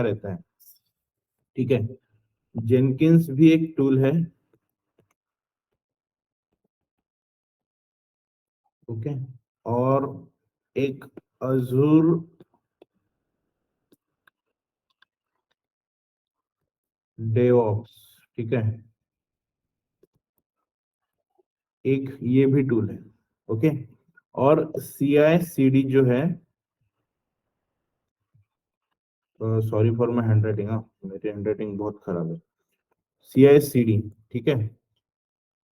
क्या रहता है, ठीक है। जेनकिंस भी एक टूल है, ओके। और एक अजूर डेवऑप्स, ठीक है, एक ये भी टूल है, ओके। और CI/CD जो है, सॉरी फॉर माई हैंडराइटिंग, हाँ मेरी हैंडराइटिंग बहुत खराब है। CI/CD, ठीक है।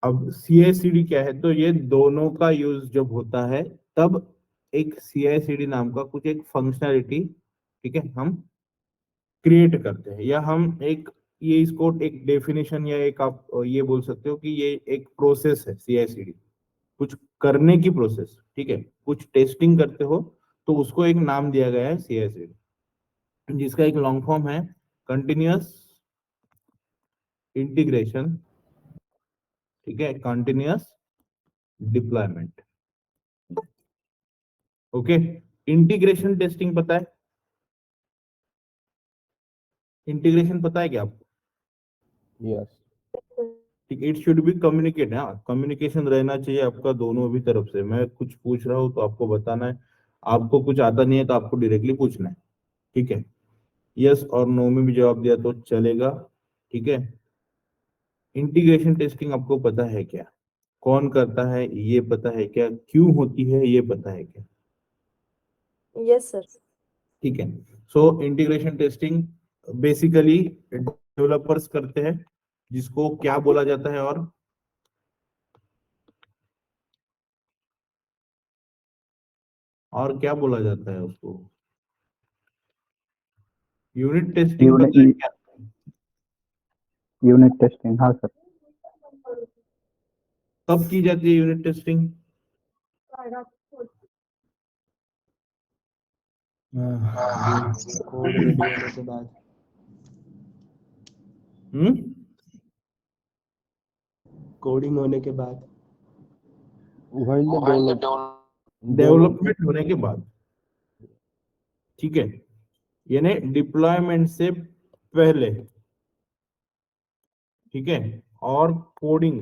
अब CI/CD क्या है, तो ये दोनों का यूज जब होता है तब एक CI/CD नाम का कुछ एक फंक्शनैलिटी, ठीक है, हम क्रिएट करते हैं, या हम एक, ये इसको एक डेफिनेशन या एक आप ये बोल सकते हो कि ये एक प्रोसेस है CI/CD, कुछ करने की प्रोसेस, ठीक है। कुछ टेस्टिंग करते हो तो उसको एक नाम दिया गया है CI/CD, जिसका एक लॉन्ग फॉर्म है कंटिन्यूअस इंटीग्रेशन, ठीक है, continuous deployment, okay. Integration testing पता है, इंटीग्रेशन पता है क्या आपको? यस। ठीक, इट शुड बी कम्युनिकेट, हाँ कम्युनिकेशन रहना चाहिए आपका दोनों भी तरफ से। मैं कुछ पूछ रहा हूँ तो आपको बताना है, आपको कुछ आता नहीं है तो आपको डायरेक्टली पूछना है, ठीक है। यस और नो में भी जवाब दिया तो चलेगा, ठीक है। इंटीग्रेशन टेस्टिंग आपको पता है क्या, कौन करता है ये पता है क्या, क्यों होती है ये पता है क्या? Yes sir. ठीक है। So integration testing basically developers करते हैं, जिसको क्या बोला जाता है, और क्या बोला जाता है उसको? यूनिट टेस्टिंग पता है क्या? यूनिट टेस्टिंग, हाँ सर। कब की जाती है यूनिट टेस्टिंग? कोड रेडी होने के बाद। कोडिंग होने के बाद। डेवलपमेंट होने के बाद, ठीक है, यानी डिप्लॉयमेंट से पहले, ठीक है। और कोडिंग,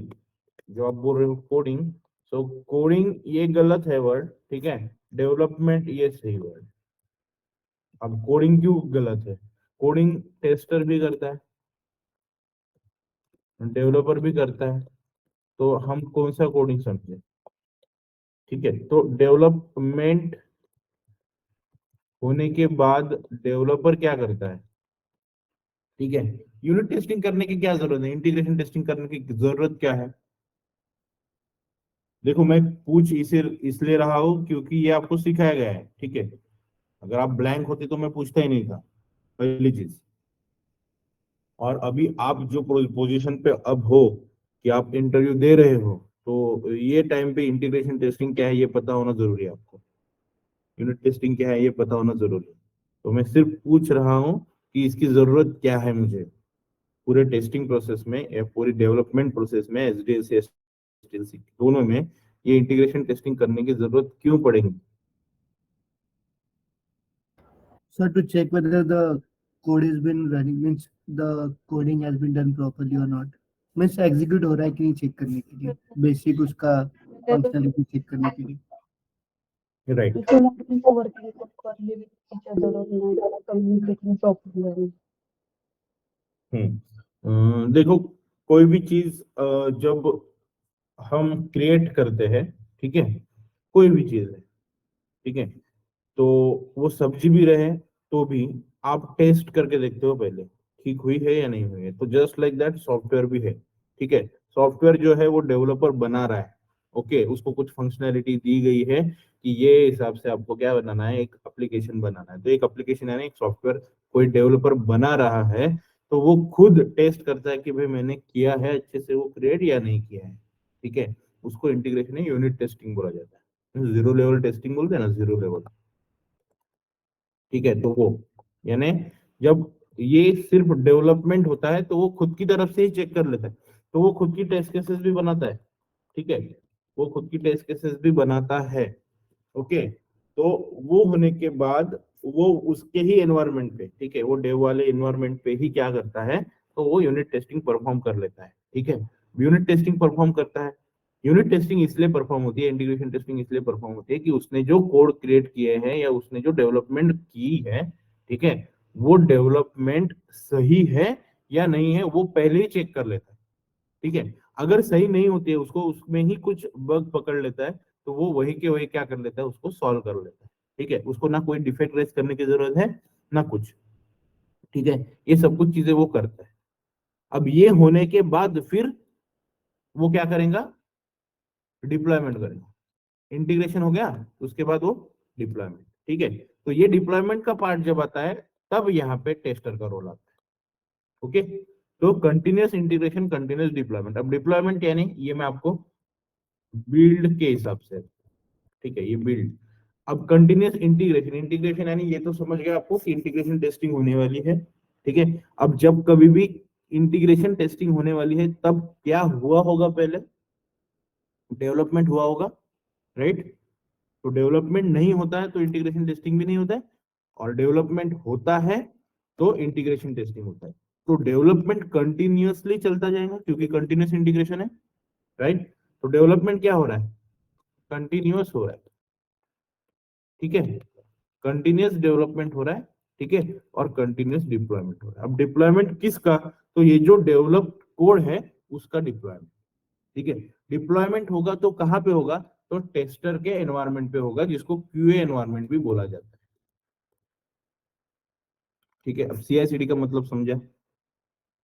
जो आप बोल रहे हो कोडिंग, सो कोडिंग ये गलत है वर्ड, ठीक है। डेवलपमेंट ये सही वर्ड। अब कोडिंग क्यों गलत है? कोडिंग टेस्टर भी करता है, डेवलपर भी करता है, तो हम कौन सा कोडिंग समझे? ठीक है, तो डेवलपमेंट होने के बाद डेवलपर क्या करता है, ठीक है। यूनिट टेस्टिंग करने की क्या जरूरत है, इंटीग्रेशन टेस्टिंग करने की जरूरत क्या है? देखो मैं पूछ इसे इसलिए रहा हूं क्योंकि ये आपको सिखाया गया है, ठीक है। अगर आप ब्लैंक होते तो मैं पूछता ही नहीं था, पहली चीज। और अभी आप जो पोजीशन पे अब हो कि आप इंटरव्यू दे रहे हो, तो ये टाइम पे इंटीग्रेशन टेस्टिंग क्या है ये पता होना जरूरी है आपको, यूनिट टेस्टिंग क्या है ये पता होना जरूरी है। तो मैं सिर्फ पूछ रहा हूँ कि इसकी जरूरत क्या है मुझे पूरे टेस्टिंग प्रोसेस में या पूरी डेवलपमेंट प्रोसेस में, SDLC SDLC दोनों में ये इंटीग्रेशन टेस्टिंग करने की जरूरत क्यों पड़ेगी? Sir, to check whether the code has been running, means the coding has been done properly or not. Means execute हो रहा है कि नहीं चेक करने के लिए, बेसिक उसका फंक्शनलिटी चेक करने के लिए। राइट। देखो कोई भी चीज जब हम क्रिएट करते हैं, ठीक है, कोई भी चीज है, ठीक है, तो वो सब्जी भी रहे तो भी आप टेस्ट करके देखते हो पहले ठीक हुई है या नहीं हुई है। तो जस्ट लाइक दैट सॉफ्टवेयर भी है, ठीक है। सॉफ्टवेयर जो है वो डेवलपर बना रहा है, ओके, उसको कुछ फंक्शनैलिटी दी गई है कि ये हिसाब से आपको क्या बनाना है, एक एप्लीकेशन बनाना है। तो एक एप्लीकेशन यानी एक सॉफ्टवेयर कोई डेवलपर बना रहा है, तो वो खुद टेस्ट करता है कि भाई मैंने किया है अच्छे से वो क्रिएट या नहीं किया है, ठीक है। उसको इंटीग्रेशन यूनिट टेस्टिंग बोला जाता है, जीरो लेवल टेस्टिंग बोलते हैं ना, जीरो लेवल, ठीक है। तो वो यानी जब ये सिर्फ डेवलपमेंट होता है तो वो खुद की तरफ से ही चेक कर लेता है, तो वो खुद की टेस्ट केसेस भी बनाता है, ठीक है, वो खुद की टेस्ट केसेस भी बनाता है, ओके। तो वो होने के बाद वो उसके ही एनवायरनमेंट पे, ठीक है, वो डेव वाले एनवायरनमेंट पे ही क्या करता है, तो वो यूनिट टेस्टिंग परफॉर्म कर लेता है, ठीक है। यूनिट टेस्टिंग परफॉर्म करता है। यूनिट टेस्टिंग इसलिए परफॉर्म होती है, इंटीग्रेशन टेस्टिंग इसलिए परफॉर्म होती है कि उसने जो कोड क्रिएट किए हैं या उसने जो डेवलपमेंट की है, ठीक है, वो डेवलपमेंट सही है या नहीं है वो पहले ही चेक कर लेता है, ठीक है। अगर सही नहीं होती है, उसको उसमें ही कुछ बग पकड़ लेता है, तो वो वही के वही क्या कर लेता है, उसको सॉल्व कर लेता है, ठीक है। उसको ना कोई डिफेक्ट रेस करने की जरूरत है ना कुछ, ठीक है। ये सब कुछ चीजें वो करता है। अब ये होने के बाद फिर वो क्या करेगा, डिप्लॉयमेंट करेगा। इंटीग्रेशन हो गया, उसके बाद वो डिप्लॉयमेंट, ठीक है। तो ये डिप्लॉयमेंट का पार्ट जब आता है तब यहाँ पे टेस्टर का रोल आता है, ओके। तो कंटिन्यूअस इंटीग्रेशन, कंटिन्यूअस डिप्लॉयमेंट। अब डिप्लॉयमेंट यानी ये मैं आपको बिल्ड के हिसाब से, ठीक है, ये बिल्ड। अब कंटिन्यूअस इंटीग्रेशन, इंटीग्रेशन यानी ये तो समझ गया आपको कि इंटीग्रेशन टेस्टिंग होने वाली है, ठीक है। अब जब कभी भी इंटीग्रेशन टेस्टिंग होने वाली है तब क्या हुआ होगा, पहले डेवलपमेंट हुआ होगा, राइट। तो डेवलपमेंट नहीं होता है तो इंटीग्रेशन टेस्टिंग भी नहीं होता है, और डेवलपमेंट होता है तो इंटीग्रेशन टेस्टिंग होता है। तो डेवलपमेंट कंटिन्यूअसली चलता जाएगा क्योंकि कंटिन्यूअस इंटीग्रेशन है, राइट। तो डेवलपमेंट क्या हो रहा है, कंटिन्यूअस हो रहा है, ठीक है। कंटिन्यूअस डेवलपमेंट हो रहा है, ठीक है, और कंटिन्यूअस डिप्लॉयमेंट हो रहा है। अब डिप्लॉयमेंट किसका, तो ये जो डेवलप्ड कोड है उसका डिप्लॉयमेंट, ठीक है। डिप्लॉयमेंट होगा तो कहां पे होगा, तो टेस्टर के एनवायरनमेंट पे होगा, जिसको क्यूए एनवायरनमेंट भी बोला जाता है, ठीक है। अब सीआईसीडी का मतलब समझा,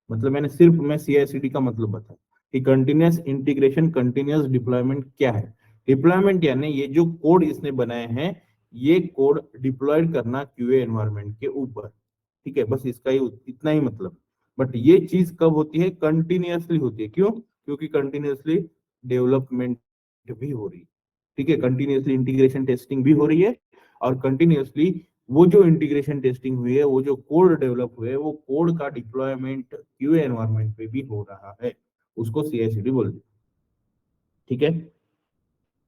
मतलब मैं सीआईसीडी का मतलब बताया कि कंटिन्यूअस इंटीग्रेशन, कंटिन्यूअस डिप्लॉयमेंट क्या है। डिप्लॉयमेंट यानी ये जो कोड इसने बनाए हैं, ये कोड डिप्लॉयड करना क्यूए एनवायरनमेंट के ऊपर, ठीक है। बस इसका ही इतना ही मतलब। बट ये चीज कब होती है, कंटिन्यूअसली होती है। क्यों, क्योंकि कंटिन्यूअसली डेवलपमेंट भी हो रही है, ठीक है। कंटिन्यूअसली इंटीग्रेशन टेस्टिंग भी हो रही है, और कंटिन्यूअसली वो जो इंटीग्रेशन टेस्टिंग हुई है, वो जो कोड डेवलप हुए, वो कोड का डिप्लॉयमेंट क्यूए एनवायरनमेंट पे भी हो रहा है, उसको सीआईसीडी बोलते हैं, ठीक है।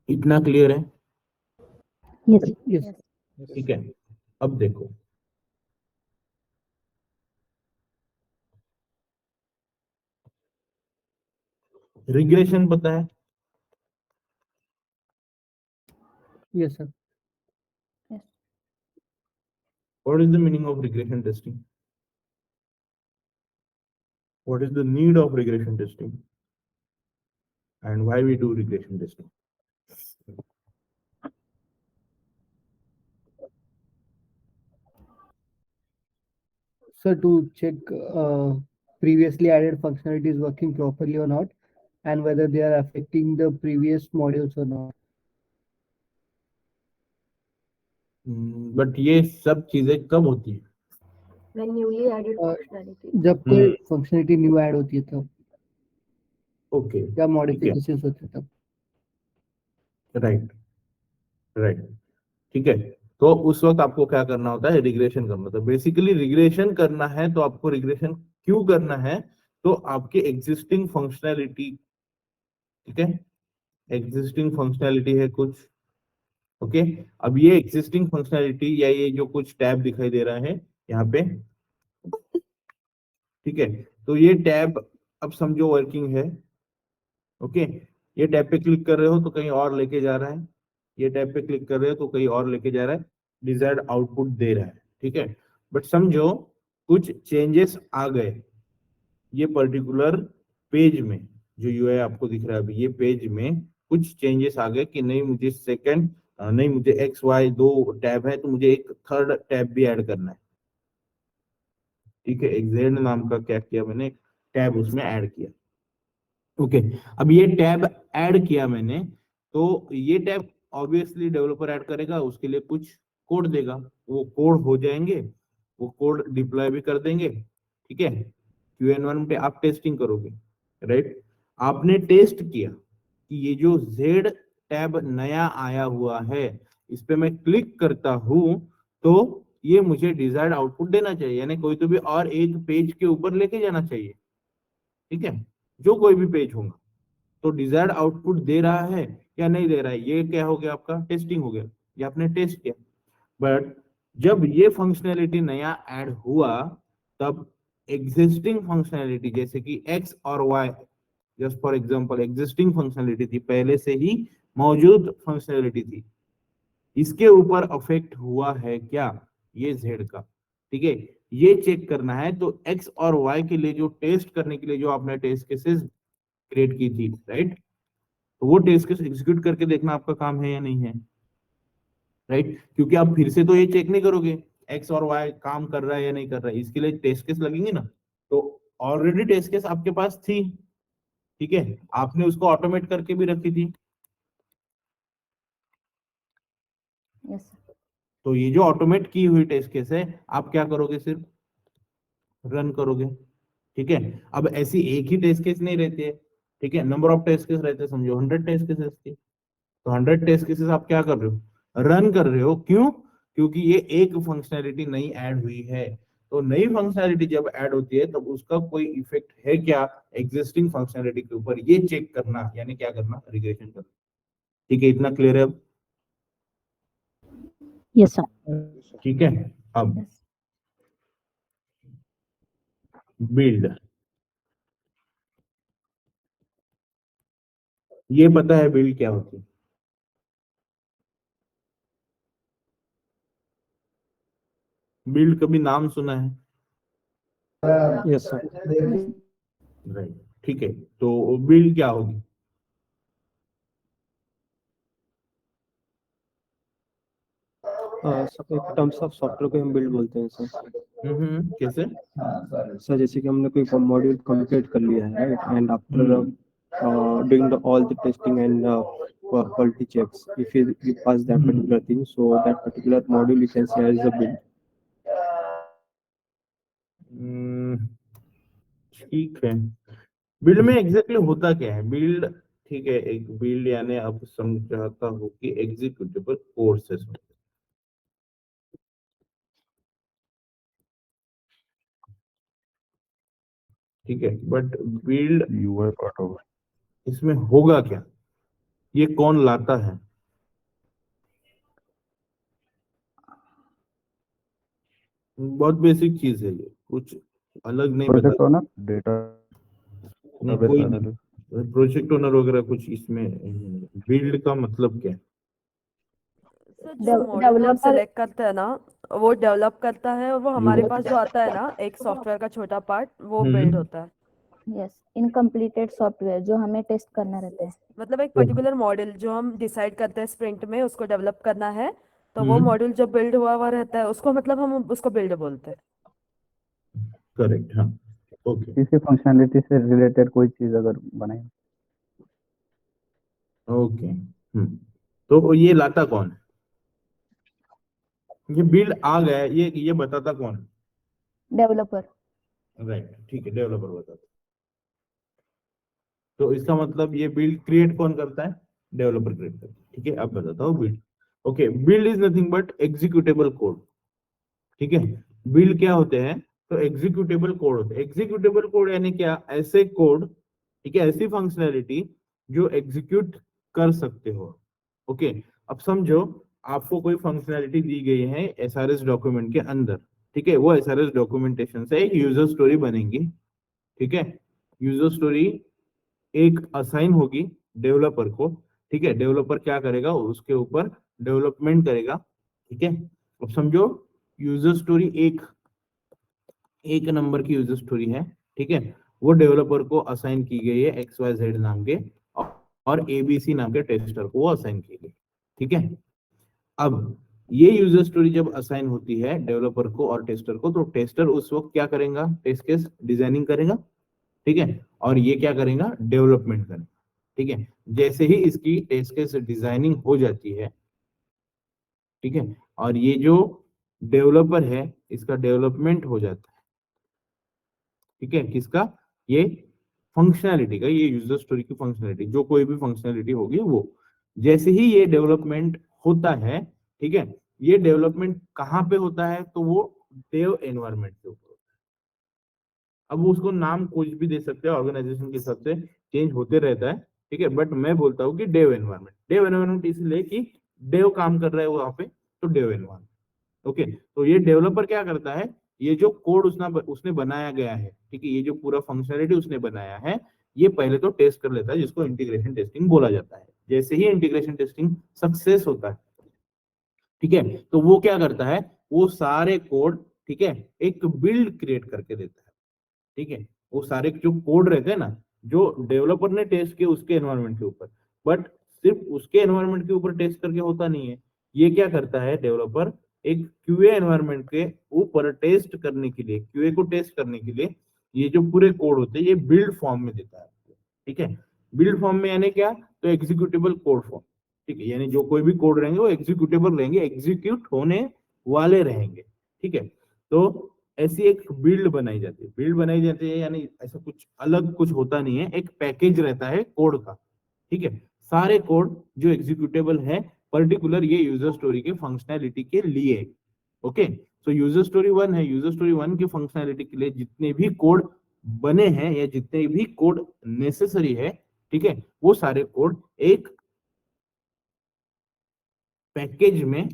इतना क्लियर है, Yes. Yes. ठीक है। अब देखो, रिग्रेशन पता है, Yes, sir. What is the meaning of regression testing, what is the need of regression testing and why we do regression testing. So to check previously added functionality is working properly or not, and whether they are affecting the previous modules or not. But ये सब चीजें कब होती है, When newly added Uh, functionality. जब कोई functionality new add होती है तब, ओके, या ठीक है, मॉडिफिकेशंस होते हैं तब। राइट राइट, ठीक है। तो उस वक्त आपको क्या करना होता है, रिग्रेशन करना होता है। बेसिकली रिग्रेशन करना है तो आपको रिग्रेशन क्यों करना है, तो आपके एग्जिस्टिंग फंक्शनैलिटी, ठीक है, एग्जिस्टिंग फंक्शनैलिटी है कुछ, ओके। अब ये एग्जिस्टिंग फंक्शनैलिटी या ये जो कुछ टैब दिखाई दे रहा है यहाँ पे, ठीक है, तो ये टैब अब समझो वर्किंग है, ओके। ये टैब पे क्लिक कर रहे हो तो कहीं और लेके जा रहा है, ये टैब पे क्लिक कर रहे हो तो कहीं और लेके जा रहा है, डिजायर्ड आउटपुट दे रहा है, ठीक है। बट समझो कुछ चेंजेस आ गए ये पर्टिकुलर पेज में, जो यूआई आपको दिख रहा है अभी, ये पेज में कुछ चेंजेस आ गए कि नहीं मुझे सेकंड, नहीं मुझे एक्स वाई दो टैब है तो मुझे एक थर्ड टैब भी ऐड करना है, ठीक है। एक जेड नाम का क्या किया मैंने, टैब उसमें ऐड किया, ओके। अब ये टैब ऐड किया मैंने, तो ये टैब ऑब्वियसली डेवलपर ऐड करेगा, उसके लिए कुछ कोड देगा, वो कोड हो जाएंगे, वो कोड डिप्लॉय भी कर देंगे, ठीक है। क्यू एनवायरनमेंट पे आप टेस्टिंग करोगे, राइट। आपने टेस्ट किया कि ये जो जेड टैब नया आया हुआ है, इस पे मैं क्लिक करता हूं तो ये मुझे डिजायर्ड आउटपुट देना चाहिए, यानी कोई तो भी और एक पेज के ऊपर लेके जाना चाहिए, ठीक है, जो कोई भी पेज होगा। तो डिजायर्ड आउटपुट दे रहा है या नहीं दे रहा है, ये क्या हो गया, आपका टेस्टिंग हो गया, ये आपने टेस्ट किया। बट जब ये फंक्शनैलिटी नया ऐड हुआ तब एग्जिस्टिंग फंक्शनैलिटी जैसे कि एक्स और Y, just for example existing functionality थी, पहले से ही मौजूद फंक्शनैलिटी थी, इसके ऊपर अफेक्ट हुआ है क्या ये जेड का, ठीक है, ये चेक करना है। तो एक्स और वाई के लिए जो टेस्ट करने के लिए जो आपने टेस्ट केसेस क्रिएट की थी, राइट, तो वो टेस्ट केस एग्जीक्यूट करके देखना आपका काम है या नहीं है, राइट, क्योंकि आप फिर से तो ये चेक नहीं करोगे एक्स और वाई काम कर रहा है या नहीं कर रहा है, इसके लिए टेस्ट केस लगेंगे ना। तो ऑलरेडी टेस्ट केस आपके पास थी, ठीक है, आपने उसको ऑटोमेट करके भी रखी थी, Yes, sir. तो ये जो ऑटोमेट की हुई टेस्ट केस है आप क्या करोगे, सिर्फ रन करोगे, ठीक है। अब ऐसी एक ही टेस्ट केस नहीं रहती है, ठीक है, नंबर ऑफ टेस्ट केस रहते हैं, समझो 100 टेस्ट केसेस थी, तो 100 टेस्ट केसेस आप क्या कर रहे हो, रन कर रहे हो, क्यों, क्योंकि ये एक फंक्शनैलिटी नई ऐड हुई है। तो नई फंक्शनैलिटी जब ऐड होती है तब उसका कोई इफेक्ट है क्या एग्जिस्टिंग फंक्शनैलिटी के ऊपर, ये चेक करना, यानी क्या करना, रिग्रेशन करना, ठीक है, इतना क्लियर है अब, Yes, sir. ठीक है। अब Yes. बिल्ड, ये पता है बिल्ड क्या होती है, बिल्ड कभी नाम सुना है, Yes, sir. राइट, ठीक है, तो बिल्ड क्या होगी, सब एक टर्म्स ऑफ सॉफ्टवेयर को हम बिल्ड बोलते हैं सर। कैसे, सर जैसे कि हमने कोई मॉड्यूल कंप्लीट कर लिया है, right, and after doing all the testing and quality checks, if you pass that particular thing, so that particular module you can say as a build. ठीक है, बिल्ड में एग्जैक्टली होता क्या है, बिल्ड, ठीक है, एक बिल्ड यानी आप समझाता हो कि एग्जीक्यूटेबल कोड से समझो, ठीक है, बट बिल्ड यूआई पार्ट होगा, इसमें होगा क्या, ये कौन लाता है, बहुत बेसिक चीज है ये, कुछ अलग नहीं प्रोजेक्ट बता, ओनर डेटा नहीं कोई नहीं, प्रोजेक्ट ओनर वगैरह कुछ इसमें, बिल्ड का मतलब क्या है, सर जो मॉडल हम Developer. सेलेक्ट करते हैं ना, वो डेवलप करता है, और वो हमारे पास जो आता है ना एक सॉफ्टवेयर का छोटा पार्ट, वो बिल्ड होता है। Yes. Incompleted software जो हमें टेस्ट करना रहता है. मतलब एक पर्टिकुलर मॉडल जो हम डिसाइड करते हैं स्प्रिंट में उसको डेवलप करना है, तो वो मॉड्यूल जो बिल्ड हुआ हुआ रहता है उसको मतलब हम उसको बिल्ड बोलते हैं। करेक्ट, हाँ, ओके, किसी फंक्शनैलिटी से रिलेटेड कोई चीज अगर बनाए ओके, तो ये लाता कौन है, ये बिल्ड आ गया है, ये बताता कौन है, Developer. राइट, ठीक है, डेवलपर बताता, तो इसका मतलब ये बिल्ड क्रिएट कौन करता है, डेवलपर क्रिएट करता है, ठीक है, अब बताता हूँ build, okay, build is nothing but executable code, ठीक है, बिल्ड क्या होते हैं, तो एग्जीक्यूटेबल कोड होते हैं, एग्जीक्यूटेबल कोड यानी क्या, ऐसे कोड, ठीक है, ऐसी फंक्शनैलिटी जो एग्जीक्यूट कर सकते हो, ओके, अब समझो आपको कोई फंक्शनैलिटी दी गई है एसआरएस डॉक्यूमेंट के अंदर, ठीक है, वो एसआरएस डॉक्यूमेंटेशन से एक यूजर स्टोरी बनेगी, ठीक है, यूजर स्टोरी एक असाइन होगी डेवलपर को, ठीक है, डेवलपर क्या करेगा, उसके ऊपर डेवलपमेंट करेगा, ठीक है, अब समझो यूजर स्टोरी एक नंबर की यूजर स्टोरी है, ठीक है, वो डेवलपर को असाइन की गई है XYZ नाम के, और ABC नाम के टेस्टर को वो असाइन की गई, ठीक है, अब ये यूजर स्टोरी जब असाइन होती है डेवलपर को और टेस्टर को, तो टेस्टर उस वक्त क्या करेगा, टेस्ट केस डिजाइनिंग करेगा, ठीक है, और ये क्या करेगा, डेवलपमेंट करेगा, ठीक है, जैसे ही इसकी टेस्ट केस डिजाइनिंग हो जाती है, ठीक है, और ये जो डेवलपर है इसका डेवलपमेंट हो जाता है, ठीक है, किसका, ये फंक्शनैलिटी का, ये यूजर स्टोरी की फंक्शनैलिटी, जो कोई भी फंक्शनैलिटी होगी वो, जैसे ही ये डेवलपमेंट होता है, ठीक है, ये डेवलपमेंट कहाँ पे होता है, तो वो डेव एनवायरनमेंट के ऊपर होता है, अब उसको नाम कुछ भी दे सकते हैं, ऑर्गेनाइजेशन के हिसाब से चेंज होते रहता है, ठीक है, बट मैं बोलता हूँ कि डेव एनवायरनमेंट इसलिए कि डेव काम कर रहा है वहां पे, तो डेव एनवायरनमेंट, ओके, तो ये डेवलपर क्या करता है, ये जो कोड उसने बनाया गया है, ठीक है, ये जो पूरा फंक्शनलिटी उसने बनाया है, ये पहले तो टेस्ट कर लेता है, जिसको इंटीग्रेशन टेस्टिंग बोला जाता है। जैसे ही इंटीग्रेशन टेस्टिंग सक्सेस होता है, ठीक है, तो वो क्या करता है, वो सारे कोड, ठीक है, एक बिल्ड क्रिएट करके देता है, ठीक है, वो सारे जो कोड रहते हैं ना, जो डेवलपर ने टेस्ट किए उसके एनवायरनमेंट के ऊपर, बट सिर्फ उसके एनवायरनमेंट के ऊपर टेस्ट करके होता नहीं है, ये क्या करता है डेवलपर, एक क्यूए एनवायरनमेंट के ऊपर टेस्ट करने के लिए, क्यूए को टेस्ट करने के लिए ये जो पूरे कोड होते हैं ये बिल्ड फॉर्म में देता है, ठीक है। बिल्ड फॉर्म में यानी क्या, तो एग्जीक्यूटेबल कोड फॉर्म, ठीक है, यानी जो कोई भी कोड रहेंगे वो एग्जीक्यूटेबल रहेंगे, एग्जीक्यूट होने वाले रहेंगे, ठीक है। तो ऐसी एक बिल्ड बनाई जाती है, बिल्ड बनाई जाती है यानी ऐसा कुछ अलग कुछ होता नहीं है, एक पैकेज रहता है कोड का, ठीक है, सारे कोड जो एग्जीक्यूटेबल है पर्टिकुलर ये यूजर स्टोरी के फंक्शनैलिटी के लिए, ओके। तो यूजर स्टोरी 1 है, यूजर स्टोरी 1 की फंक्शनैलिटी के लिए जितने भी कोड बने हैं या जितने भी कोड नेसेसरी है, ठीक है, वो सारे कोड एक पैकेज में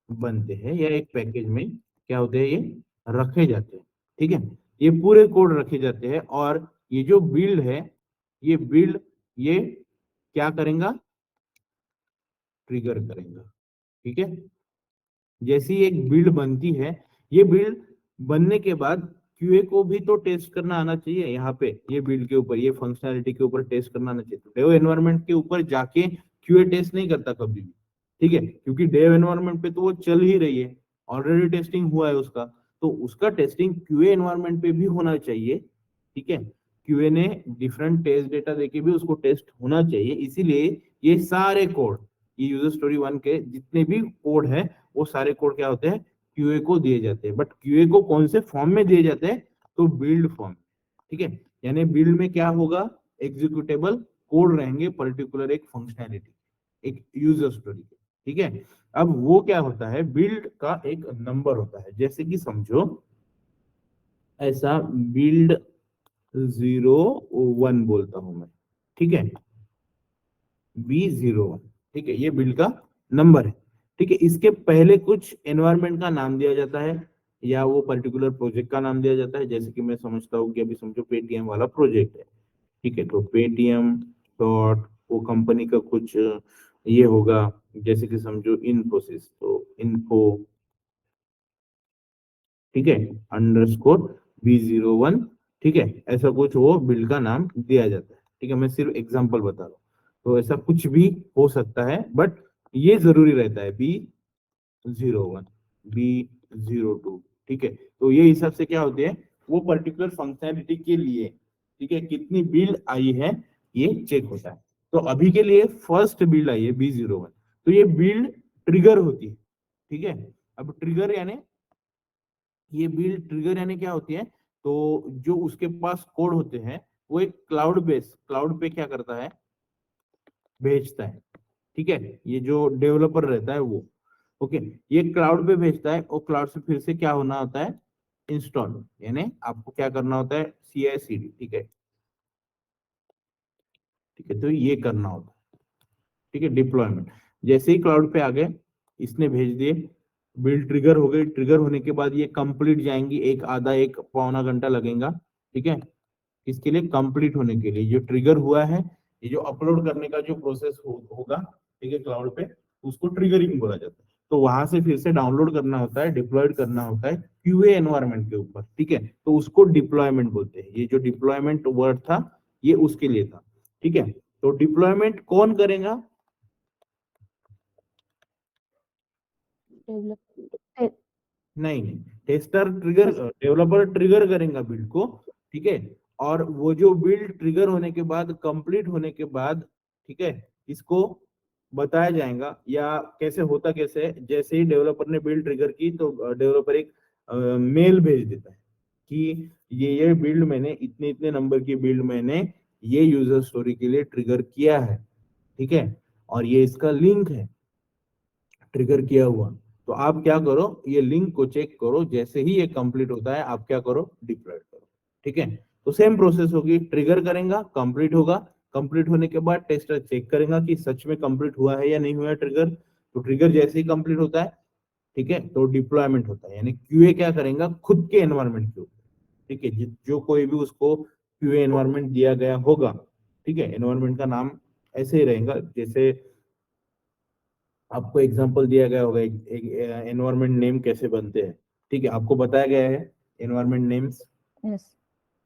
बनते हैं या एक पैकेज में क्या होते हैं, ये रखे जाते हैं, ठीक है, ये पूरे कोड रखे जाते हैं। और ये जो बिल्ड है, ये बिल्ड ये क्या करेगा, ट्रिगर करेगा, ठीक है। जैसी एक बिल्ड बनती है, ये बिल्ड बनने के बाद क्यूए को भी तो टेस्ट करना आना चाहिए, यहाँ पे ये बिल्ड के ऊपर, ये फंक्शनैलिटी के ऊपर टेस्ट करना आना चाहिए। तो डेव एनवायरनमेंट के ऊपर जाके क्यूए टेस्ट नहीं करता कभी भी, ठीक है, क्योंकि डेव एनवायरनमेंट पे तो वो चल ही रही है, ऑलरेडी टेस्टिंग हुआ है उसका, तो उसका टेस्टिंग क्यूए एनवायरनमेंट पे भी होना चाहिए, ठीक है। क्यूए ने डिफरेंट टेस्ट डेटा देके भी उसको टेस्ट होना चाहिए, इसीलिए ये सारे कोड, ये यूजर स्टोरी 1 के जितने भी कोड है वो सारे कोड क्या होते हैं, क्यूए को दिए जाते हैं। बट क्यूए को कौन से फॉर्म में दिए जाते हैं, तो बिल्ड फॉर्म, ठीक है, यानी बिल्ड में क्या होगा, एग्जीक्यूटेबल कोड रहेंगे पर्टिकुलर एक फंक्शनैलिटी, एक यूजर स्टोरी के, ठीक है। अब वो क्या होता है, बिल्ड का एक नंबर होता है, जैसे कि समझो ऐसा बिल्ड 01 बोलता हूं मैं, ठीक है, B01, ठीक है, ये बिल्ड का नंबर है, ठीक है। इसके पहले कुछ एनवायरनमेंट का नाम दिया जाता है या वो पर्टिकुलर प्रोजेक्ट का नाम दिया जाता है, जैसे कि मैं समझता हूँ कि अभी समझो पेटीएम वाला प्रोजेक्ट है, ठीक है, तो पेटीएम डॉट वो कंपनी का कुछ ये होगा, जैसे कि समझो इन्फोसिस, तो इन्फो, ठीक है, अंडरस्कोर B01, ठीक है, ऐसा कुछ वो बिल्ड का नाम दिया जाता है, ठीक है, मैं सिर्फ एग्जांपल बता रहा हूँ, तो ऐसा कुछ भी हो सकता है, बट ये जरूरी रहता है B01, B02, ठीक है। तो ये हिसाब से क्या होते हैं, वो पर्टिकुलर फंक्शनैलिटी के लिए, ठीक है, कितनी बिल्ड आई है ये चेक होता है। तो अभी के लिए फर्स्ट बिल्ड आई है B01, तो ये बिल्ड ट्रिगर होती है, ठीक है। अब ट्रिगर यानी ये बिल्ड ट्रिगर यानी क्या होती है, तो जो उसके पास कोड होते हैं वो एक क्लाउड पे क्या करता है, भेजता है, ठीक है, ये जो डेवलपर रहता है वो, ओके, ये क्लाउड पे भेजता है और क्लाउड से फिर से क्या होना होता है, इंस्टॉल, यानी आपको क्या करना होता है, CI/CD, ठीक है, ठीक है, तो ये करना होता है, ठीक है, डिप्लॉयमेंट। जैसे ही क्लाउड पे आ गए, इसने भेज दिए, बिल्ड ट्रिगर हो गई, ट्रिगर होने के बाद ये कंप्लीट जाएंगी, एक पौना घंटा लगेगा, ठीक है, इसके लिए कंप्लीट होने के लिए। जो ट्रिगर हुआ है, ये जो अपलोड करने का जो प्रोसेस होगा, ठीक है, क्लाउड पे, उसको ट्रिगरिंग बोला जाता है। तो वहां से फिर से डाउनलोड करना होता है, डिप्लॉयड करना होता है क्यूए एनवायरनमेंट के ऊपर, ठीक है, तो उसको डिप्लॉयमेंट बोलते हैं। ये जो डिप्लॉयमेंट वर्ड था ये उसके लिए था, ठीक है। तो डिप्लॉयमेंट कौन करेगा, नहीं, टेस्टर ट्रिगर, डेवलपर ट्रिगर करेगा बिल्ड को, ठीक है, और वो जो बिल्ड ट्रिगर होने के बाद, कंप्लीट होने के बाद, ठीक है, इसको बताया जाएगा या कैसे होता कैसे है। जैसे ही डेवलपर ने बिल्ड ट्रिगर की तो डेवलपर एक मेल भेज देता है कि ये बिल्ड मैंने इतने इतने नंबर की बिल्ड मैंने ये यूजर स्टोरी के लिए ट्रिगर किया है, ठीक है, और ये इसका लिंक है ट्रिगर किया हुआ। तो आप क्या करो, ये लिंक को चेक करो, जैसे ही ये कंप्लीट होता है आप क्या करो, डिप्लॉय करो, ठीक है। तो सेम प्रोसेस होगी, ट्रिगर करेगा, कंप्लीट होगा, कंप्लीट होने के बाद टेस्टर चेक करेगा कि सच में कंप्लीट हुआ है या नहीं हुआ है ट्रिगर। तो ट्रिगर जैसे ही कंप्लीट होता है ठीक है, तो डिप्लॉयमेंट होता है, यानी क्यूए क्या करेगा खुद के एनवायरनमेंट के ऊपर, ठीक है, जो कोई भी उसको क्यूए एनवायरनमेंट दिया गया होगा, ठीक है, एनवायरनमेंट का नाम ऐसे ही रहेगा जैसे आपको एग्जांपल दिया गया होगा, एक एनवायरनमेंट नेम कैसे बनते हैं, ठीक है, आपको बताया गया है एनवायरनमेंट नेम्स, यस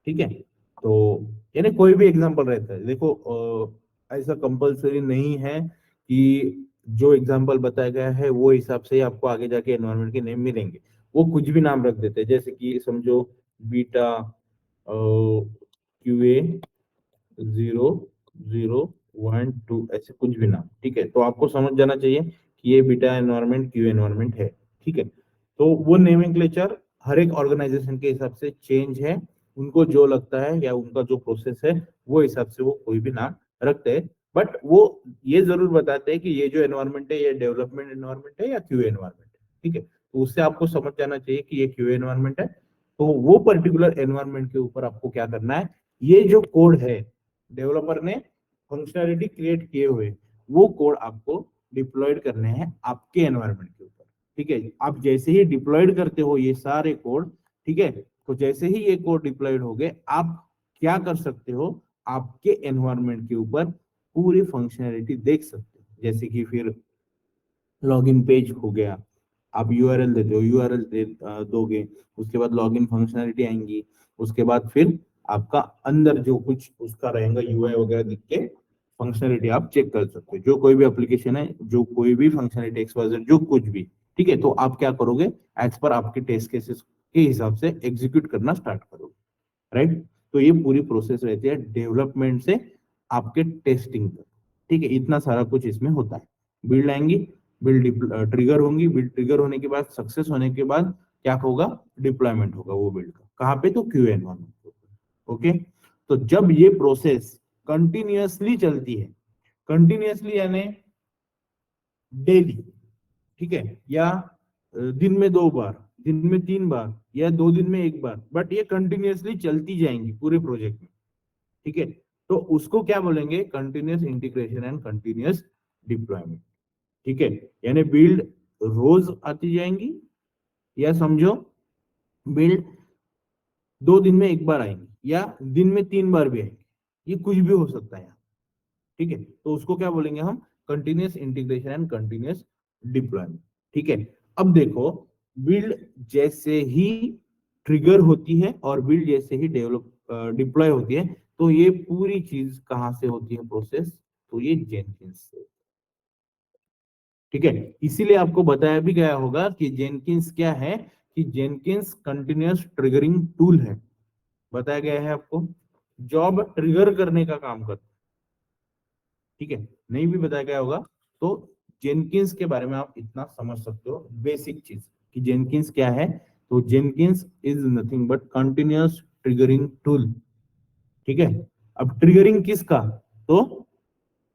ठीक है, तो यानी कोई भी एग्जांपल रहता है, देखो ऐसा कंपलसरी नहीं है कि जो एग्जांपल बताया गया है वो हिसाब से ही आपको आगे जाके एनवायरनमेंट के नेम मिलेंगे, वो कुछ भी नाम रख देते हैं, जैसे कि समझो बीटा क्यूए 0, 0, 1, 2 ऐसे कुछ भी नाम, ठीक है, तो आपको समझ जाना चाहिए कि ये बीटा एनवायरनमेंट क्यू एनवायरनमेंट है, ठीक है, तो वो नेमिंगक्लेचर हर एक ऑर्गेनाइजेशन के हिसाब से चेंज है, उनको जो लगता है या उनका जो प्रोसेस है वो हिसाब से वो कोई भी नाम रखते हैं, बट वो ये जरूर बताते हैं कि ये जो एनवायरनमेंट है ये डेवलपमेंट एनवायरनमेंट है या क्यू एनवायरनमेंट है, ठीक है, तो उससे आपको समझ जाना चाहिए कि ये क्यू एनवायरनमेंट है, तो वो पर्टिकुलर एनवायरनमेंट के ऊपर आपको क्या करना है, ये जो कोड है डेवलपर ने फंक्शनैलिटी क्रिएट किए हुए वो कोड आपको डिप्लॉयड करने हैं आपके एनवायरनमेंट के ऊपर, ठीक है, आप जैसे ही डिप्लॉयड करते हो ये सारे कोड, ठीक है, तो जैसे ही ये कोड डिप्लॉयड हो गए आप क्या कर सकते हो, आपके एनवायरनमेंट के ऊपर पूरी फंक्शनैलिटी देख सकते हो, जैसे कि फिर लॉगिन पेज हो गया, आप यूआरएल देते हो, यूआरएल दोगे, उसके बाद लॉगिन फंक्शनैलिटी आएंगी, उसके बाद फिर आपका अंदर जो कुछ उसका रहेगा यूआई वगैरह दिख के फंक्शनैलिटी आप चेक कर सकते हो, जो कोई भी एप्लीकेशन है, जो कोई भी फंक्शनैलिटी एक्सवाइजेड जो कुछ भी, ठीक है, तो आप क्या करोगे एज पर आपके टेस्ट केसेस के हिसाब से एग्जीक्यूट करना स्टार्ट करोगे, राइट, तो ये पूरी प्रोसेस रहती है डेवलपमेंट से आपके टेस्टिंग तक, ठीक है, इतना सारा कुछ इसमें होता है, बिल्ड आएंगी, बिल्ड ट्रिगर होंगी, बिल्ड ट्रिगर होने के बाद सक्सेस होने के बाद क्या होगा, डिप्लॉयमेंट होगा वो बिल्ड का, कहाँ पे, तो क्यू एनवायरनमेंट, ओके, तो जब ये प्रोसेस कंटिन्यूअसली चलती है, कंटिन्यूअसली यानी डेली, ठीक है, या दिन में 2 बार, दिन में 3 बार या 2 दिन में 1 बार, बट ये कंटिन्यूअसली चलती जाएंगी पूरे प्रोजेक्ट में, ठीक है, तो उसको क्या बोलेंगे, continuous integration and continuous deployment, ठीक है, यानी बिल्ड रोज आती जाएंगी या समझो बिल्ड 2 दिन में 1 बार आएंगी या दिन में 3 बार भी आएंगी, ये कुछ भी हो सकता है यहाँ, ठीक है, तो उसको क्या बोलेंगे हम, continuous integration and continuous deployment, ठीक है, अब देखो बिल्ड जैसे ही ट्रिगर होती है और बिल्ड जैसे ही डेवलप डिप्लॉय होती है, तो ये पूरी चीज कहाँ से होती है प्रोसेस, तो ये जेनकिंस से, ठीक है, इसीलिए आपको बताया भी गया होगा कि जेनकिंस क्या है, कि जेनकिंस कंटिन्यूअस ट्रिगरिंग टूल है, बताया गया है आपको, जॉब ट्रिगर करने का काम करता है, ठीक है, नहीं भी बताया गया होगा तो जेनकिंस के बारे में आप इतना समझ सकते हो, बेसिक चीज कि जेनकिंस क्या है, तो Jenkins is nothing but continuous triggering tool, ठीक है, अब ट्रिगरिंग किसका, तो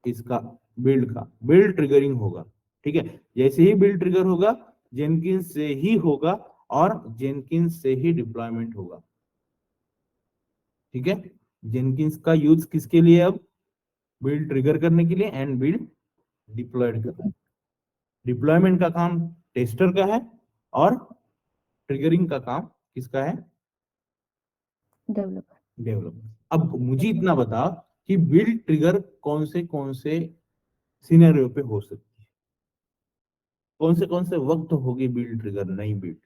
इसका बिल्ड का, बिल्ड ट्रिगरिंग होगा, ठीक है, जैसे ही बिल्ड ट्रिगर होगा जेनकिंस से ही होगा और जेनकिंस से ही डिप्लॉयमेंट होगा, ठीक है, जेनकिंस का यूज किसके लिए, अब बिल्ड ट्रिगर करने के लिए एंड बिल्ड डिप्लॉयड करने, डिप्लॉयमेंट का काम टेस्टर का है और ट्रिगरिंग का काम किसका है, डेवलपर डेवलपर। अब मुझे इतना बता कि बिल्ड ट्रिगर कौन से सिनेरियो पे हो सकती है, कौन से वक्त होगी बिल्ड ट्रिगर, नहीं बिल्ड,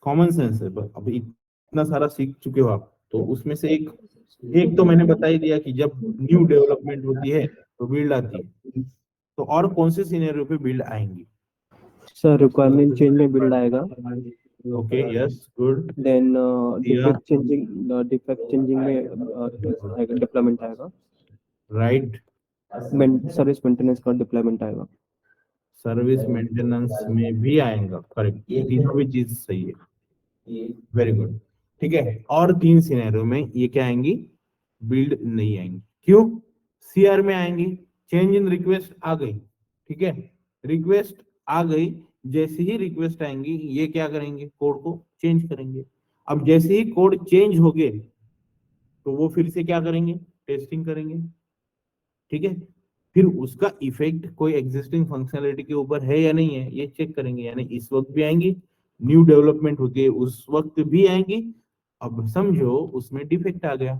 कॉमन सेंस है, बस अभी इतना सारा सीख चुके हो आप, तो उसमें से एक तो मैंने बता ही दिया कि जब न्यू डेवलपमेंट होती है तो बिल्ड आती है, तो और कौन से सिनेरियो पे बिल्ड आएंगी, सर रिक्वायरमेंट चेंज में बिल्ड आएगा, ओके, यस, गुड, देन या डिफेक्ट चेंजिंग में डिप्लॉयमेंट आएगा, राइट, सर्विस मेंटेनेंस का डिप्लॉयमेंट आएगा। सर्विस मेंटेनेंस में भी आएगा, करेक्ट, ये तीनों भी चीज सही है, वेरी गुड, ठीक है, और 3 सिनेरियो में ये क्या आएंगी, बिल्ड नहीं आएंगी, क्यों, सीआर में आएंगी, चेंज इन रिक्वेस्ट आ गई, ठीक है, रिक्वेस्ट आ गई, जैसे ही रिक्वेस्ट आएंगी ये क्या करेंगे, कोड को चेंज करेंगे, अब जैसे ही कोड चेंज हो गए तो वो फिर से क्या करेंगे, टेस्टिंग करेंगे, ठीक है, फिर उसका इफेक्ट कोई एग्जिस्टिंग फंक्शनैलिटी के ऊपर है या नहीं है ये चेक करेंगे, यानी इस वक्त भी आएंगी, न्यू डेवलपमेंट होती है उस वक्त भी आएंगी। अब समझो उसमें डिफेक्ट आ गया,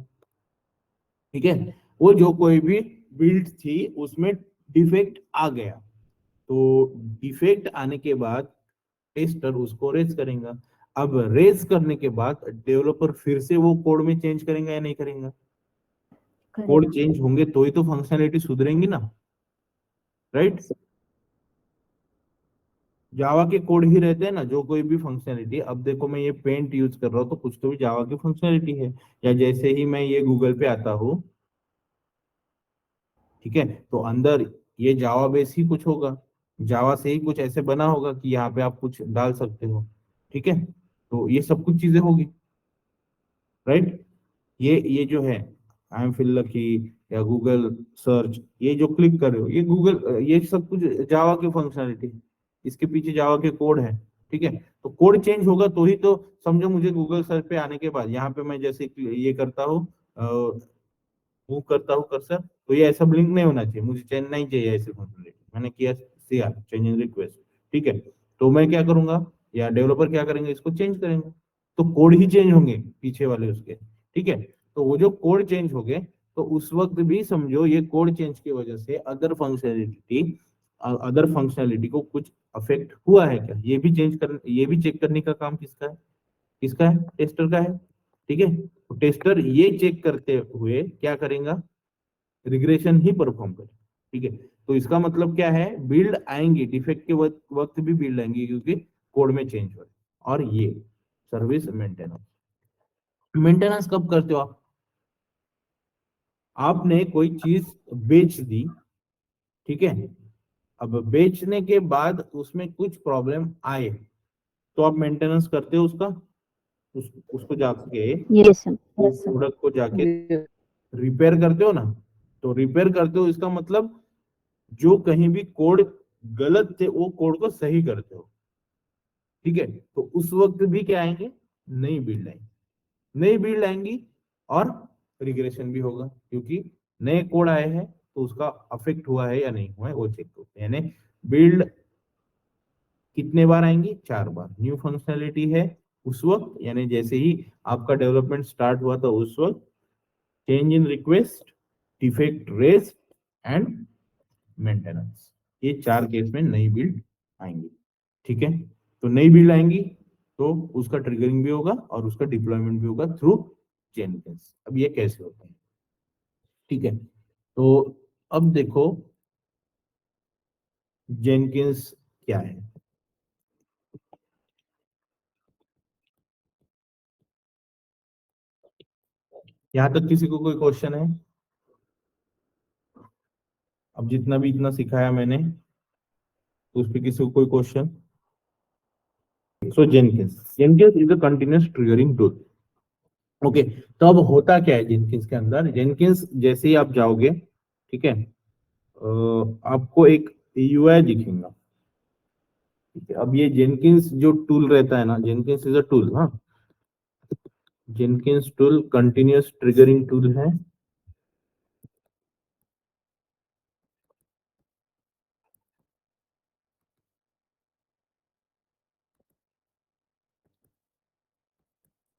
ठीक है, वो जो कोई भी बिल्ड थी उसमें डिफेक्ट आ गया, तो डिफेक्ट आने के बाद टेस्टर उसको रेज करेगा। अब रेज करने के बाद डेवलपर फिर से वो कोड में चेंज करेगा या नहीं करेगा? कोड करेगा। चेंज होंगे तो ही तो फंक्शनैलिटी सुधरेंगी ना, राइट? जावा के कोड ही रहते हैं ना जो कोई भी फंक्शनैलिटी। अब देखो मैं ये पेंट यूज कर रहा हूँ तो कुछ तो भी जावा की फंक्शनैलिटी है, या जैसे ही मैं ये गूगल पे आता हूँ, ठीक है, तो अंदर ये जावा बेस ही कुछ होगा, जावा से ही कुछ ऐसे बना होगा कि यहाँ पे आप कुछ डाल सकते हो, ठीक है, तो ये सब कुछ चीजें होगी, राइट? ये जो है आई एम फील लकी या गूगल सर्च, ये जो क्लिक कर रहे हो ये गूगल, ये सब कुछ जावा की फंक्शनलिटी, इसके पीछे जावा के कोड है, ठीक है, तो कोड चेंज होगा तो ही तो समझो मुझे गूगल सर्च पे आने के बाद यहाँ पे मैं जैसे ये करता हूँ, मूव करता हूँ कर्सर, तो ये ऐसा ब्लिंक नहीं होना चाहिए, मुझे चेंज नहीं चाहिए ऐसे फंक्शनलिटी, मैंने किया सीआर चेंज इन रिक्वेस्ट, ठीक है, तो मैं क्या करूंगा या डेवलपर क्या करेंगे, इसको चेंज करेंगे, तो कोड ही चेंज होंगे पीछे वाले उसके, ठीक है, तो वो जो कोड चेंज हो गए तो उस वक्त भी समझो ये कोड चेंज की वजह से अदर फंक्शनैलिटी को कुछ अफेक्ट हुआ है क्या, ये भी ये भी चेक करने का काम किसका है? किसका है? टेस्टर का है, ठीक है, तो टेस्टर ये चेक करते हुए क्या करेगा, रिग्रेशन ही परफॉर्म करे, ठीक है, तो इसका मतलब क्या है, बिल्ड आएंगी, डिफेक्ट के वक्त भी बिल्ड आएंगी क्योंकि कोड में चेंज हो रहा है। और ये सर्विस मेंटेनेंस, मेंटेनेंस कब करते हो आप? आपने कोई चीज बेच दी, ठीक है, अब बेचने के बाद उसमें कुछ प्रॉब्लम आए तो आप मेंटेनेंस करते हो उसका, उसको जाके yes sir, yes sir. Product को जाके रिपेयर करते हो ना, तो रिपेयर करते हो इसका मतलब जो कहीं भी कोड गलत थे वो कोड को सही करते हो, ठीक है, तो उस वक्त भी क्या आएंगे, नई बिल्ड आएंगी, नई बिल्ड आएंगी और रिग्रेशन भी होगा क्योंकि नए कोड आए हैं तो उसका अफेक्ट हुआ है या नहीं हुआ है वो चेक करते हैं, यानी बिल्ड कितने बार आएंगी, 4 बार। न्यू फंक्शनैलिटी है उस वक्त, यानी जैसे ही आपका डेवलपमेंट स्टार्ट हुआ था उस वक्त, change in request, defect raise and maintenance, ये 4 केस में नई बिल्ड आएंगी, ठीक है, तो नई बिल्ड आएंगी तो उसका ट्रिगरिंग भी होगा और उसका डिप्लॉयमेंट भी होगा थ्रू जेनकिंस। अब ये कैसे होता है, ठीक है, तो अब देखो जेनकिंस क्या है। यहां तक किसी को कोई क्वेश्चन है? अब जितना भी इतना सिखाया मैंने तो उस पर किसी को कोई question? So Jenkins is a continuous triggering tool. Okay, तो अब होता क्या है जेनकिंस के अंदर, जेनकिंस जैसे ही आप जाओगे, ठीक है, आपको एक यूआई दिखेगा, ठीक है, अब ये जेनकिंस जो टूल रहता है ना, जेनकिंस इज अ टूल, हाँ, Jenkins tool continuous triggering tool है,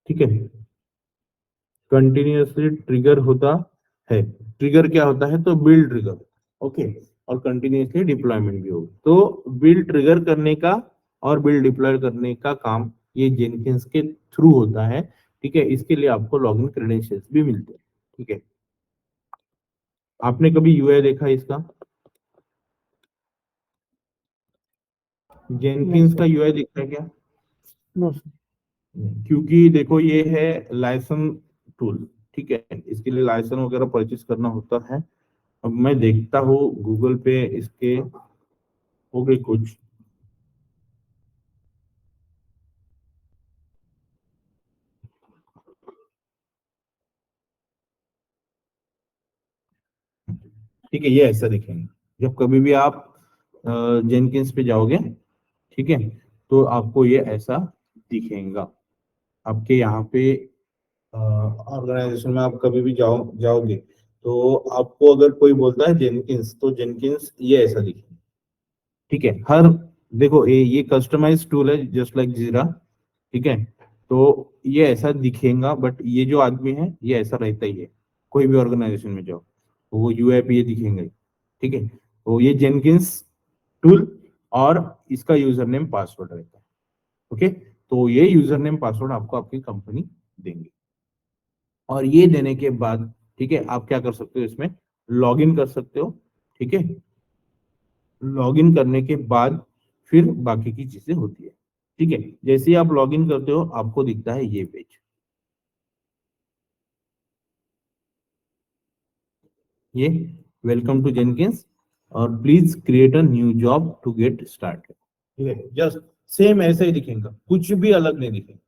ठीक है, कंटिन्यूअसली ट्रिगर होता है। ट्रिगर क्या होता है, तो बिल्ड ट्रिगर, ओके, और कंटिन्यूअसली डिप्लॉयमेंट भी होगा, तो बिल्ड ट्रिगर करने का और बिल्ड डिप्लॉय करने का काम ये जेनकिंस के थ्रू होता है, ठीक है, इसके लिए आपको लॉगिन क्रेडेंशियल्स भी मिलते हैं, ठीक है। आपने कभी यूआई देखा है इसका? जेनकिंस का यूआई दिखता है क्या? No, sir. क्योंकि देखो ये है लाइसन टूल, ठीक है, इसके लिए लाइसन वगैरह परचेज करना होता है। अब मैं देखता हूँ गूगल पे इसके हो गए कुछ, ठीक है, ये ऐसा दिखेंगे जब कभी भी आप जेनकिंस पे जाओगे, ठीक है, तो आपको ये ऐसा दिखेगा। आपके यहाँ पे ऑर्गेनाइजेशन में आप कभी भी जाओगे तो आपको अगर कोई बोलता है जेनकिंस, तो जेनकिंस ये ऐसा दिखेगा, ठीक है। हर देखो ये कस्टमाइज टूल है जस्ट लाइक जीरा, ठीक है। तो ये ऐसा दिखेगा, बट ये जो आदमी है ये ऐसा रहता ही है। कोई भी ऑर्गेनाइजेशन में जाओ तो वो यूआईपी ये दिखेंगे, ठीक है। तो ये जेनकिंस टूल और इसका यूजर नेम पासवर्ड रहता है, ओके। तो ये यूजर नेम पासवर्ड आपको आपकी कंपनी देंगे, और ये देने के बाद, ठीक है, आप क्या कर सकते हो, इसमें लॉग इन कर सकते हो, ठीक है। लॉग इन करने के बाद फिर बाकी की चीजें होती है, ठीक है। जैसे ही आप लॉग इन करते हो आपको दिखता है ये पेज, ये वेलकम टू जेनकिंस और please create a new job to get started, ठीक है। जस्ट सेम ऐसे ही दिखेगा, कुछ भी अलग नहीं दिखेगा,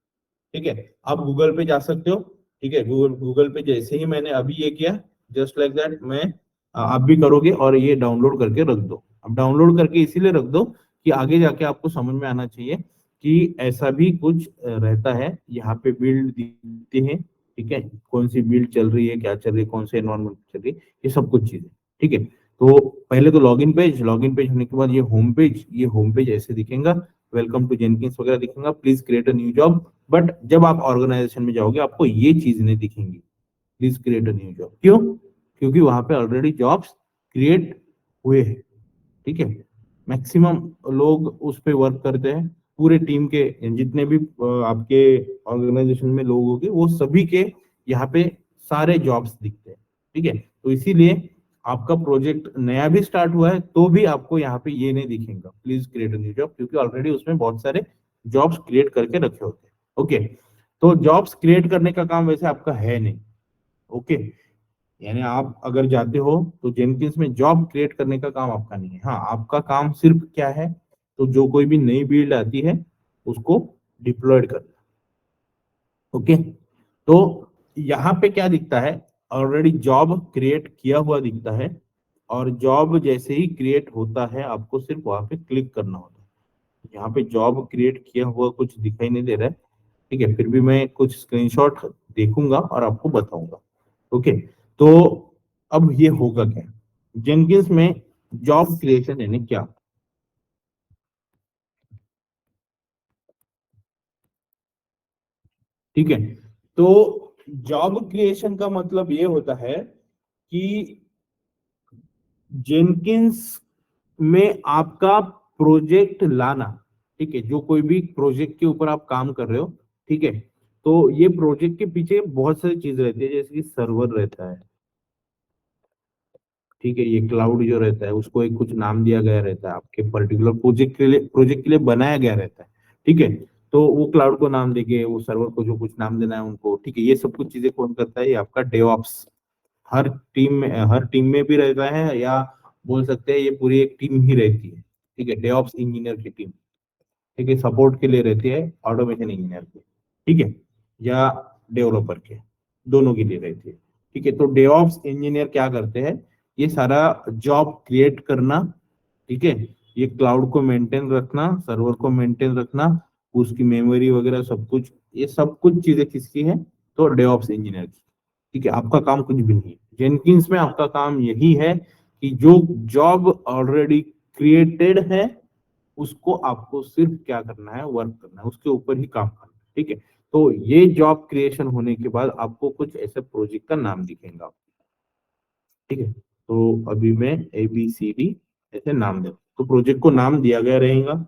ठीक है। आप गूगल पे जा सकते हो, ठीक है। गूगल पे जैसे ही मैंने अभी ये किया, जस्ट लाइक दैट मैं आप भी करोगे, और ये डाउनलोड करके रख दो। अब डाउनलोड करके इसीलिए रख दो कि आगे जाके आपको समझ में आना चाहिए कि ऐसा भी कुछ रहता है। यहाँ पे बिल्ड दिखते हैं, ठीक है, कौन सी बिल्ड चल रही है, क्या चल रही है, कौन से एनवायरमेंट चल रही है, ये सब कुछ चीजें, ठीक है। तो पहले तो लॉगिन पेज होने के बाद ये होम पेज ऐसे दिखेगा, वेलकम टू जेनकिंस वगैरह दिखेगा, please create a new job. But जब आप ऑर्गेनाइजेशन में जाओगे आपको ये चीज नहीं दिखेंगी, please create a new job. क्यों? क्योंकि वहां पे ऑलरेडी जॉब्स क्रिएट हुए हैं, ठीक है। मैक्सिमम लोग उस पे वर्क करते हैं, पूरे टीम के जितने भी आपके ऑर्गेनाइजेशन में लोग होंगे वो सभी के यहाँ पे सारे जॉब्स दिखते हैं, ठीक है। तो इसीलिए आपका प्रोजेक्ट नया भी स्टार्ट हुआ है तो भी आपको यहाँ पे ये नहीं दिखेगा, please create a new job, क्योंकि ऑलरेडी उसमें बहुत सारे जॉब्स क्रिएट करके रखे होते हैं, ओके। तो जॉब्स क्रिएट करने का काम वैसे आपका है नहीं, ओके। यानी आप अगर जाते हो तो जेनकिंस में जॉब क्रिएट करने का काम आपका नहीं है। हाँ, आपका काम सिर्फ क्या है, तो जो कोई भी नई बिल्ड आती है उसको डिप्लॉयड करना, ओके। तो यहाँ पे क्या दिखता है, ऑलरेडी जॉब क्रिएट किया हुआ दिखता है, और जॉब जैसे ही क्रिएट होता है आपको सिर्फ वहां पे क्लिक करना होता है। यहाँ पे जॉब क्रिएट किया हुआ कुछ दिखाई नहीं दे रहा है, ठीक है। फिर भी मैं कुछ स्क्रीनशॉट देखूंगा और आपको बताऊंगा, ओके। तो अब ये होगा क्या, जेनकिंस में जॉब क्रिएशन यानी क्या, ठीक है। तो जॉब क्रिएशन का मतलब ये होता है कि जेनकिंस में आपका प्रोजेक्ट लाना, ठीक है, जो कोई भी प्रोजेक्ट के ऊपर आप काम कर रहे हो, ठीक है। तो ये प्रोजेक्ट के पीछे बहुत सारी चीज रहती है, जैसे कि सर्वर रहता है, ठीक है। ये क्लाउड जो रहता है उसको एक कुछ नाम दिया गया रहता है, आपके पर्टिकुलर प्रोजेक्ट के लिए बनाया गया रहता है, ठीक है। तो वो क्लाउड को नाम देंगे, वो सर्वर को जो कुछ नाम देना है उनको, ठीक है। ये सब कुछ चीजें कौन करता है, ये आपका डेवऑप्स हर टीम में भी रहता है, या बोल सकते हैं ये पूरी एक टीम ही रहती है, ठीक है। डेवऑप्स इंजीनियर की टीम, ठीक है, सपोर्ट के लिए रहती है, ऑटोमेशन इंजीनियर की, ठीक है, या डेवलपर के, दोनों के लिए रहती है, ठीक है। तो डेवऑप्स इंजीनियर क्या करते हैं, ये सारा जॉब क्रिएट करना, ठीक है, ये क्लाउड को मेंटेन रखना, सर्वर को मेंटेन रखना, उसकी मेमोरी वगैरह सब कुछ, ये सब कुछ चीजें किसकी है, तो डेवऑप्स इंजीनियर की, ठीक है। आपका काम कुछ भी नहीं है जेनकिंस में, आपका काम यही है कि जो जॉब ऑलरेडी क्रिएटेड है उसको आपको सिर्फ क्या करना है, वर्क करना है, उसके ऊपर ही काम करना है, ठीक है। तो ये जॉब क्रिएशन होने के बाद आपको कुछ ऐसे प्रोजेक्ट का नाम दिखेगा, ठीक है। तो अभी मैं ABCD ऐसे नाम दे, तो प्रोजेक्ट को नाम दिया गया रहेगा,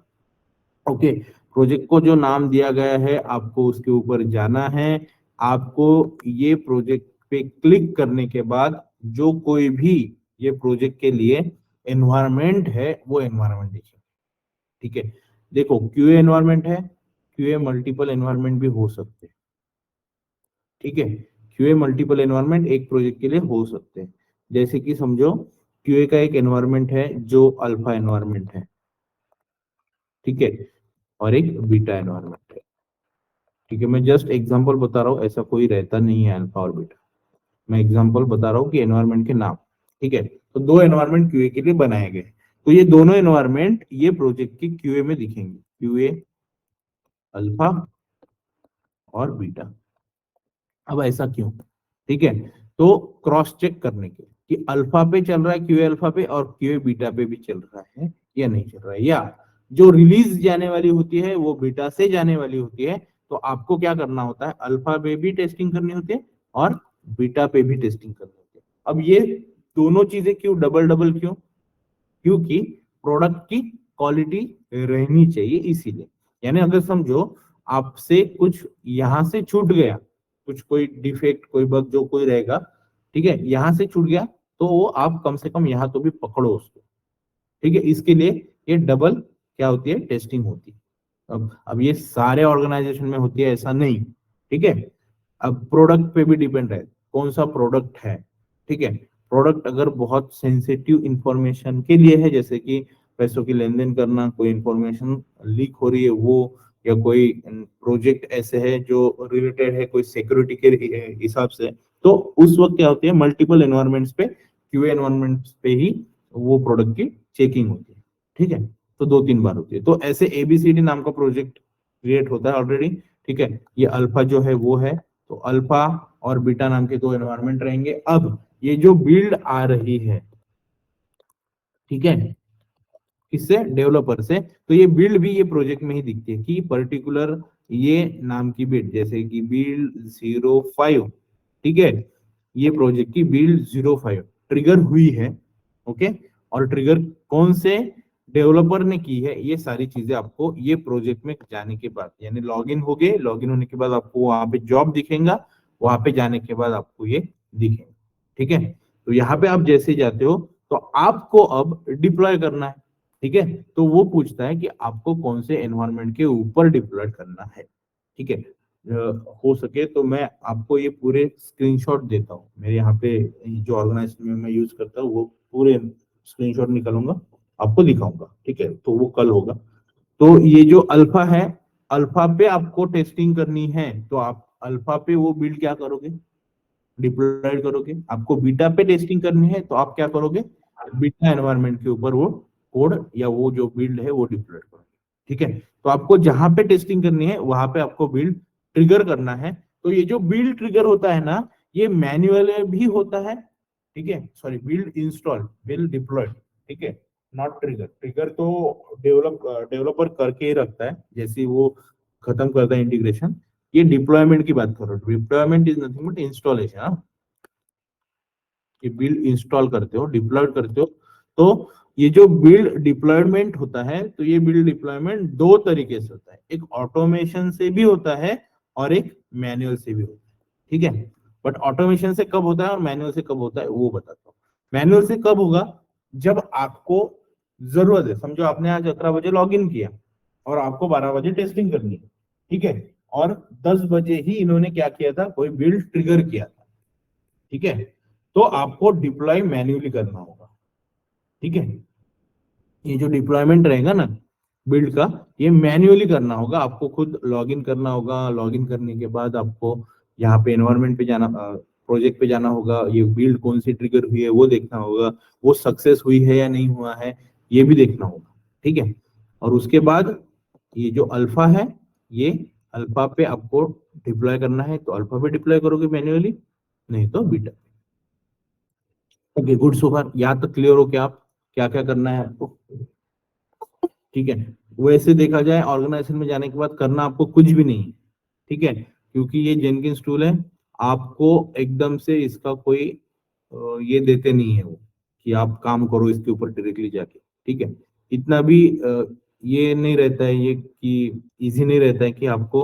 ओके। प्रोजेक्ट को जो नाम दिया गया है आपको उसके ऊपर जाना है, आपको ये प्रोजेक्ट पे क्लिक करने के बाद जो कोई भी ये प्रोजेक्ट के लिए एनवायरनमेंट है वो एनवायरनमेंट देखिए, ठीक है। देखो क्यूए एनवायरनमेंट है, क्यूए मल्टीपल एनवायरनमेंट भी हो सकते हैं, ठीक है। क्यूए मल्टीपल एनवायरनमेंट एक प्रोजेक्ट के लिए हो सकते हैं, जैसे कि समझो क्यूए का एक एनवायरनमेंट है जो अल्फा एनवायरनमेंट है, ठीक है, और एक बीटा एनवायरनमेंट है, ठीक है। मैं जस्ट एग्जांपल बता रहा हूँ, ऐसा कोई रहता नहीं है अल्फा और बीटा, मैं एग्जांपल बता रहा हूँ कि एनवायरनमेंट के नाम, ठीक है। तो दो एनवायरनमेंट क्यूए के लिए बनाए गए, तो ये दोनों एनवायरनमेंट ये प्रोजेक्ट के क्यूए में दिखेंगे, क्यूए अल्फा और बीटा। अब ऐसा क्यों, ठीक है। तो क्रॉस चेक करने के कि अल्फा पे चल रहा है क्यूए अल्फा पे और क्यूए बीटा पे भी चल रहा है या नहीं चल रहा है, या जो रिलीज जाने वाली होती है वो बीटा से जाने वाली होती है, तो आपको क्या करना होता है, अल्फा पे भी टेस्टिंग करनी होती है और बीटा पे भी टेस्टिंग करनी होती है। अब ये दोनों चीजें क्यों डबल डबल क्यों, क्योंकि प्रोडक्ट की क्वालिटी रहनी चाहिए इसीलिए। यानी अगर समझो आपसे कुछ यहां से छूट गया, कुछ कोई डिफेक्ट कोई बग जो कोई रहेगा, ठीक है, यहां से छूट गया, तो वो आप कम से कम यहाँ तो भी पकड़ो उसको, ठीक है। इसके लिए ये डबल क्या होती है, टेस्टिंग होती है। अब ये सारे ऑर्गेनाइजेशन में होती है ऐसा नहीं, ठीक है। अब प्रोडक्ट पे भी डिपेंड है कौन सा प्रोडक्ट है, ठीक है। प्रोडक्ट अगर बहुत सेंसिटिव इंफॉर्मेशन के लिए है, जैसे कि पैसों की लेन देन करना, कोई इंफॉर्मेशन लीक हो रही है वो, या कोई प्रोजेक्ट ऐसे है जो रिलेटेड है कोई सिक्योरिटी के हिसाब से, तो उस वक्त क्या होती है, मल्टीपल एनवायरमेंट्स पे, क्यूए एनवायरमेंट्स पे ही वो प्रोडक्ट की चेकिंग होती है, ठीक है। तो 2-3 बार होती है। तो ऐसे ABCD नाम का प्रोजेक्ट क्रिएट होता है ऑलरेडी, ठीक है। ये अल्फा जो है वो है, तो अल्फा और बीटा नाम के 2 एनवायरमेंट रहेंगे। अब ये जो बिल्ड आ रही है, ठीक है, किससे, डेवलपर से, तो ये बिल्ड भी ये प्रोजेक्ट में ही दिखती है कि पर्टिकुलर ये नाम की बिल्ड, जैसे कि बिल्ड 05, ठीक है, ये प्रोजेक्ट की बिल्ड 05 ट्रिगर हुई है, ओके। और ट्रिगर कौन से डेवलपर ने की है, ये सारी चीजें आपको ये प्रोजेक्ट में जाने के बाद, यानी लॉगिन हो गए, लॉगिन होने के बाद आपको वहां पे जॉब दिखेगा, वहां पे जाने के बाद आपको ये दिखेगा, ठीक है। तो यहाँ पे आप जैसे ही जाते हो तो आपको अब डिप्लॉय करना है, ठीक है। तो वो पूछता है कि आपको कौन से एनवायरनमेंट के ऊपर डिप्लॉय करना है, ठीक है। हो सके तो मैं आपको ये पूरे स्क्रीनशॉट देता हूँ, मेरे यहाँ पे जो ऑर्गेनाइजेशन में मैं यूज करता हूँ वो पूरे स्क्रीनशॉट निकालूंगा, आपको दिखाऊंगा, ठीक है। तो वो कल होगा। तो ये जो अल्फा है, अल्फा पे आपको टेस्टिंग करनी है, तो आप अल्फा पे वो बिल्ड क्या करोगे, डिप्लॉय करोगे। आपको बीटा पे टेस्टिंग करनी है, तो आप क्या करोगे, बीटा एनवायरनमेंट के ऊपर वो कोड या वो जो बिल्ड है वो डिप्लॉय करोगे, ठीक है। तो आपको जहां पे टेस्टिंग करनी है वहां पे आपको बिल्ड ट्रिगर करना है। तो ये जो बिल्ड ट्रिगर होता है ना, ये मैन्युअल भी होता है, ठीक है, sorry, build install, build deploy, ठीक है, नॉट ट्रिगर। ट्रिगर तो डेवलपर करके ही रखता है, जैसे वो खत्म करता है इंटीग्रेशन। ये डिप्लॉयमेंट की बात कर रहा हूँ, deployment is nothing but installation. ये बिल्ड इंस्टॉल करते हो, डिप्लॉय करते हो, तो ये जो बिल्ड डिप्लॉयमेंट होता है, तो ये बिल्ड डिप्लॉयमेंट 2 तरीके से होता है, एक ऑटोमेशन से भी होता है और एक मैनुअल से भी होता है, ठीक है। बट ऑटोमेशन से कब होता है और मैनुअल से कब होता है वो बताता हूँ। मैनुअल से कब होगा, जब आपको जरूरत है, समझो आपने आज 11 बजे लॉग इन किया और आपको 12 बजे टेस्टिंग करनी है, ठीक है, और 10 बजे ही इन्होंने क्या किया था, कोई बिल्ड ट्रिगर किया था, ठीक है। तो आपको डिप्लॉय मैन्युअली करना होगा, ठीक है। ये जो डिप्लॉयमेंट रहेगा ना बिल्ड का, ये मैन्युअली करना होगा, आपको खुद लॉगिन करना होगा। लॉगिन करने के बाद आपको यहाँ पे एनवायरनमेंट पे जाना, प्रोजेक्ट पे जाना होगा, ये बिल्ड कौन सी ट्रिगर हुई है वो देखना होगा, वो सक्सेस हुई है या नहीं हुआ है ये भी देखना होगा, ठीक है। और उसके बाद ये जो अल्फा है, ये अल्फा पे आपको डिप्लॉय करना है, तो अल्फा पे डिप्लॉय करोगे मैन्युअली, नहीं तो बीटा। Okay, good, super. यहाँ तक क्लियर हो क्या आप, क्या क्या करना है आपको, ठीक है। वैसे देखा जाए ऑर्गेनाइजेशन में जाने के बाद करना आपको कुछ भी नहीं है, ठीक है, क्योंकि ये जेनकिंस टूल है, आपको एकदम से इसका कोई ये देते नहीं है वो कि आप काम करो इसके ऊपर डायरेक्टली जाके, ठीक है। इतना भी ये नहीं रहता है ये कि इजी नहीं रहता है कि आपको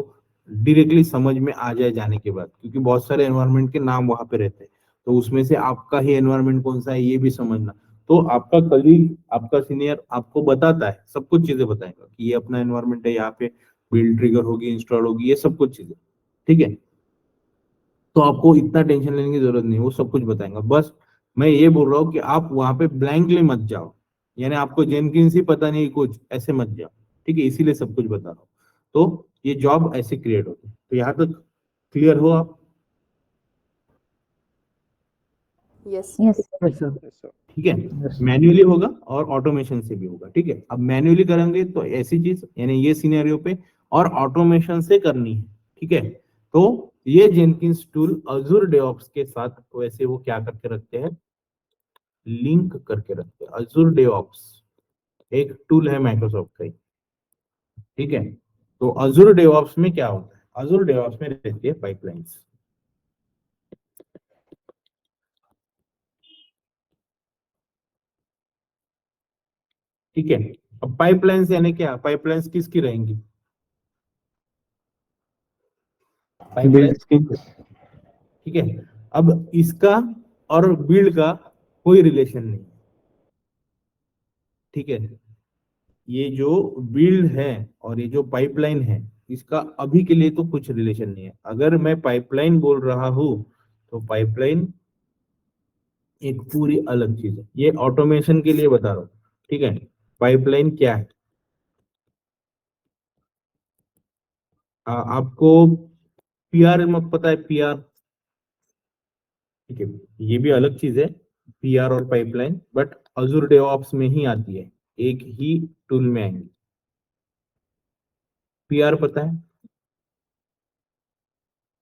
डायरेक्टली समझ में आ जाए जाने के बाद, क्योंकि बहुत सारे एनवायरनमेंट के नाम वहां पे रहते हैं, तो उसमें से आपका ही एनवायरनमेंट कौन सा है ये भी समझना। तो आपका कलीग, आपका सीनियर आपको बताता है, सब कुछ चीजें बताएगा कि ये अपना एनवायरनमेंट है, यहाँ पे बिल्ड ट्रिगर होगी, इंस्टॉल होगी, ये सब कुछ चीजें, ठीक है। तो आपको इतना टेंशन लेने की जरूरत नहीं, वो सब कुछ बताएगा। बस मैं ये बोल रहा हूँ कि आप वहां पे ब्लैंकली मत जाओ, यानी आपको जेनकिंस ही पता नहीं कुछ, ऐसे मत जाओ, ठीक है, इसीलिए सब कुछ बता रहा हूँ। तो ये जॉब ऐसे क्रिएट होती है। तो यहाँ तक क्लियर हो आप, यस यस Yes, sir. ठीक है। मैन्युअली होगा और ऑटोमेशन से भी होगा, ठीक है। अब मैन्युअली करेंगे तो ऐसी चीज, यानी ये सिनेरियो पे, और ऑटोमेशन से करनी है, ठीक है। तो ये जेनकिंस टूल अजूर डेवऑप्स के साथ वैसे वो क्या करके रखते हैं, लिंक करके रखते हैं। अजूर डेवऑप्स एक टूल है माइक्रोसॉफ्ट का ही, ठीक है। तो अजूर डेवऑप्स में क्या होता है, अजूर डेवऑप्स में रहती है पाइपलाइंस। ठीक है। अब पाइपलाइंस यानी क्या, पाइपलाइंस किसकी रहेंगी, पाइपलाइन, बिल्ड की ठीक है। अब इसका और बिल्ड का कोई रिलेशन नहीं, ठीक है। ये जो बिल्ड है और ये जो पाइपलाइन है, इसका अभी के लिए तो कुछ रिलेशन नहीं है। अगर मैं पाइपलाइन बोल रहा हूं तो पाइपलाइन एक पूरी अलग चीज है, ये ऑटोमेशन के लिए बता रहा हूं, ठीक है। पाइपलाइन क्या है, आपको पीआर मत पता है, पीआर, ठीक है, ये भी अलग चीज है, पीआर और पाइपलाइन, बट अजूर डेवऑप्स में ही आती है, एक ही टूल में आएंगे। पीआर पता है,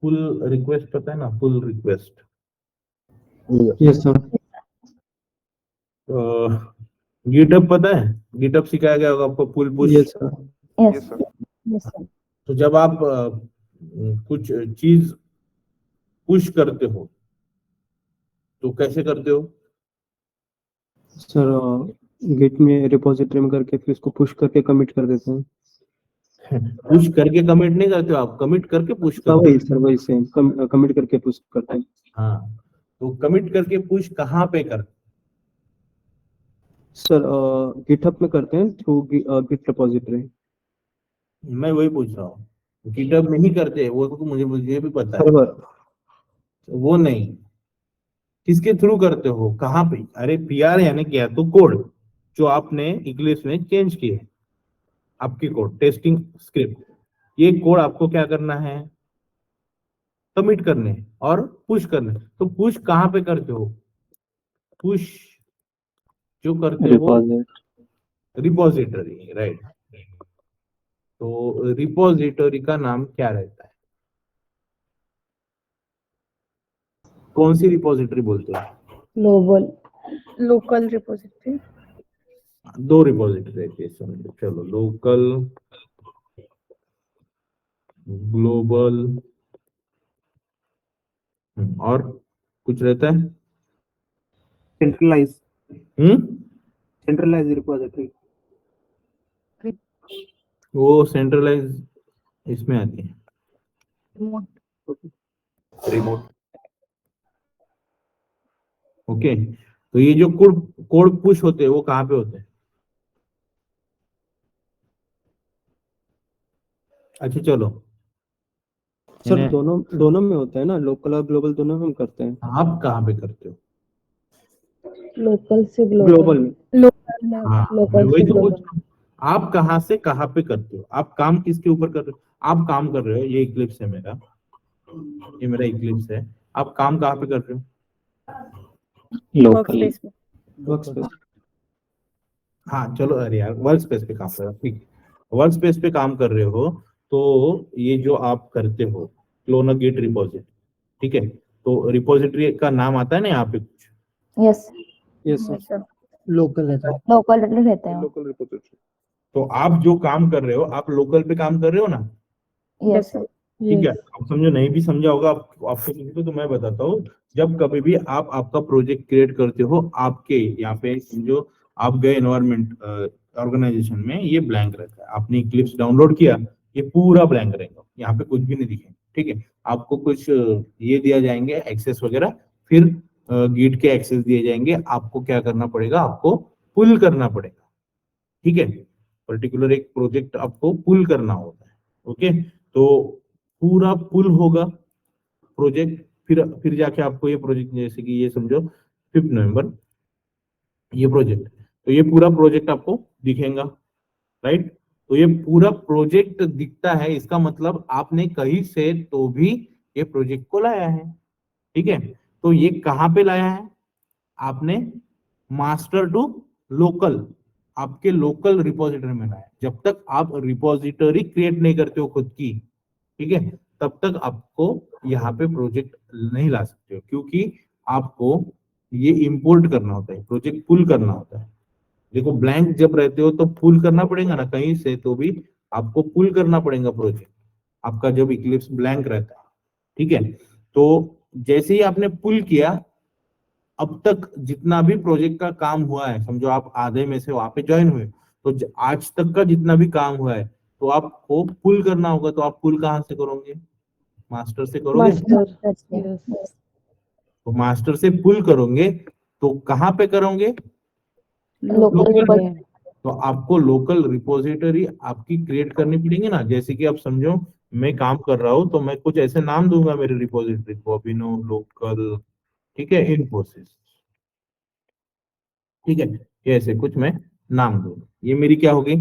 पुल रिक्वेस्ट पता है ना, pull request. Yes sir GitHub पता है, गिटहब सिखाया गया होगा आपको, pull push. Yes sir yes yes sir. तो जब आप कुछ चीज पुश करते हो तो कैसे करते हो, सर गिट में रिपोजिटरी में करके फिर उसको पुश करके कमिट कर देते हैं। पुश करके कमिट नहीं करते हो आप, कमिट करके पुश हाँ करते वही हो। सर वही सेम कमिट करके पुश करते हैं। हाँ, तो कमिट करके पुश कहाँ पे करते, सर गिटहब में करते हैं थ्रू गिट रिपोजिटरी। मैं वही पूछ रहा हूँ, गिटहब में ही करते, वो तो मुझे भी पता है। सर्वर वो नहीं, किसके थ्रू करते हो, कहाँ पे, अरे पीआर यानी क्या, तो कोड जो आपने इक्लिप्स में चेंज किए हैं, आपकी कोड टेस्टिंग स्क्रिप्ट, ये कोड आपको क्या करना है, कमिट करने हैं और पुश करने हैं। तो पुश कहाँ पे करते हो, पुश जो करते हो रिपोजिट रिपोजिटरी, राइट। तो रिपोजिटरी का नाम क्या रहता है, कौन सी रिपोजिटरी बोलते हैं, ग्लोबल Local repository. दो रिपोजिटरी रहती है समझो, चलो लोकल, ग्लोबल, और कुछ रहता है, सेंट्रलाइज हम्म, सेंट्रलाइज रिपोजिटरी। वो सेंट्रलाइज इसमें आती है, Remote. Remote, okay. तो ये जो कोड कोड पुश होते हैं वो कहाँ पे होते हैं, अच्छा चलो, सर यानी दोनों दोनों में होता है ना, लोकल और ग्लोबल दोनों में हम करते हैं। आप कहाँ पे करते हो, लोकल से ग्लोबल ग्लोबल, में Local. हाँ मैं लोकल वही से तो पूछ ग्लोबल। रहा हूँ। आप कहाँ से कहाँ पे करते हो, आप काम किसके ऊपर कर रहे हो, आप काम कर रहे हो, ये इक्लिप्स है मेरा, ये मेरा इक्लिप्स है, आप काम कहाँ पे कर रहे हो, लोकल Workspace. वर्कस्पेस। हाँ चलो, अरे यार वर्क स्पेस पे काम कर रहे हो, ठीक, वर्क स्पेस पे काम कर रहे हो, तो ये जो आप करते हो क्लोन गिट रिपोजिटरी, ठीक है। तो रिपोजिटरी का नाम आता है ना यहाँ पे कुछ, yes, yes sir Yes, sir. Local रहता है। लोकल रहते हैं। Local repository. तो आप जो काम कर रहे हो आप लोकल पे काम कर रहे हो ना, यस sir. ठीक है। आप समझो, नहीं भी समझा होगा आपको किसी को, तो मैं बताता हूँ। जब कभी भी आप आपका प्रोजेक्ट क्रिएट करते हो, आपके यहाँ पे समझो आप गए एनवायरमेंट ऑर्गेनाइजेशन में, ये ब्लैंक रहता है, आपने क्लिप्स डाउनलोड किया, ये पूरा ब्लैंक रहेगा, यहाँ पे कुछ भी नहीं दिखेगा, ठीक है। आपको कुछ ये दिया जाएंगे एक्सेस वगैरह, फिर गिट के एक्सेस दिए जाएंगे, आपको क्या करना पड़ेगा, आपको पुल करना पड़ेगा, ठीक है। पर्टिकुलर एक प्रोजेक्ट आपको पुल करना होता है, ओके। तो पूरा पुल होगा प्रोजेक्ट, फिर जाके आपको ये प्रोजेक्ट, जैसे कि ये समझो 5 नवंबर ये प्रोजेक्ट, तो ये पूरा प्रोजेक्ट आपको दिखेगा, राइट। तो ये पूरा प्रोजेक्ट दिखता है, इसका मतलब आपने कहीं से तो भी ये प्रोजेक्ट को लाया है, ठीक है। तो ये कहाँ पे लाया है, आपने मास्टर टू लोकल, आपके लोकल रिपोजिटरी में लाया। जब तक आप रिपोजिटरी क्रिएट नहीं करते हो खुद की, ठीक है, तब तक आपको यहाँ पे प्रोजेक्ट नहीं ला सकते हो, क्योंकि आपको ये इंपोर्ट करना होता है, प्रोजेक्ट पुल करना होता है। देखो ब्लैंक जब रहते हो तो पुल करना पड़ेगा ना कहीं से, तो भी आपको पुल करना पड़ेगा प्रोजेक्ट, आपका जब इक्लिप्स ब्लैंक रहता है, ठीक है। तो जैसे ही आपने पुल किया, अब तक जितना भी प्रोजेक्ट का काम हुआ है, समझो आप आधे में से वहां पे ज्वाइन हुए, तो आज तक का जितना भी काम हुआ है तो आपको पुल करना होगा। तो आप पुल कहाँ से करोगे? मास्टर से करोगे। Master. Yes. Yes. तो मास्टर से पुल करोगे तो कहाँ पे करोगे? Local local. repository. तो आपको लोकल रिपोजिटरी आपकी क्रिएट करनी पड़ेगी ना। जैसे कि आप समझो मैं काम कर रहा हूँ, तो मैं कुछ ऐसे नाम दूंगा मेरे रिपोजिटरी को, अभिनव लोकल, ठीक है, इन्फोसिस, ठीक है, ये ऐसे कुछ मैं नाम दूंगा। ये मेरी क्या होगी?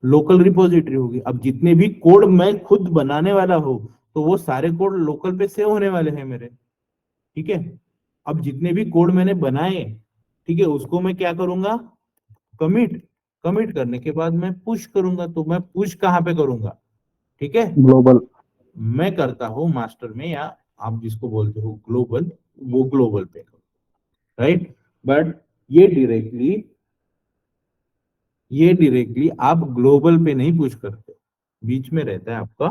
लोकल रिपोजिटरी होगी। अब जितने भी कोड मैं खुद बनाने वाला हूँ, तो वो सारे कोड लोकल पे सेव होने वाले हैं मेरे, ठीक है। अब जितने भी कोड मैंने बनाए, ठीक है, उसको मैं क्या करूंगा? कमिट। कमिट करने के बाद मैं पुश करूंगा। तो मैं पुश कहाँ पे करूंगा? ठीक है, ग्लोबल। मैं करता हूँ मास्टर में, या आप जिसको बोलते हो ग्लोबल, वो ग्लोबल पे, राइट। बट ये डायरेक्टली आप ग्लोबल पे नहीं पुश करते, बीच में रहता है आपका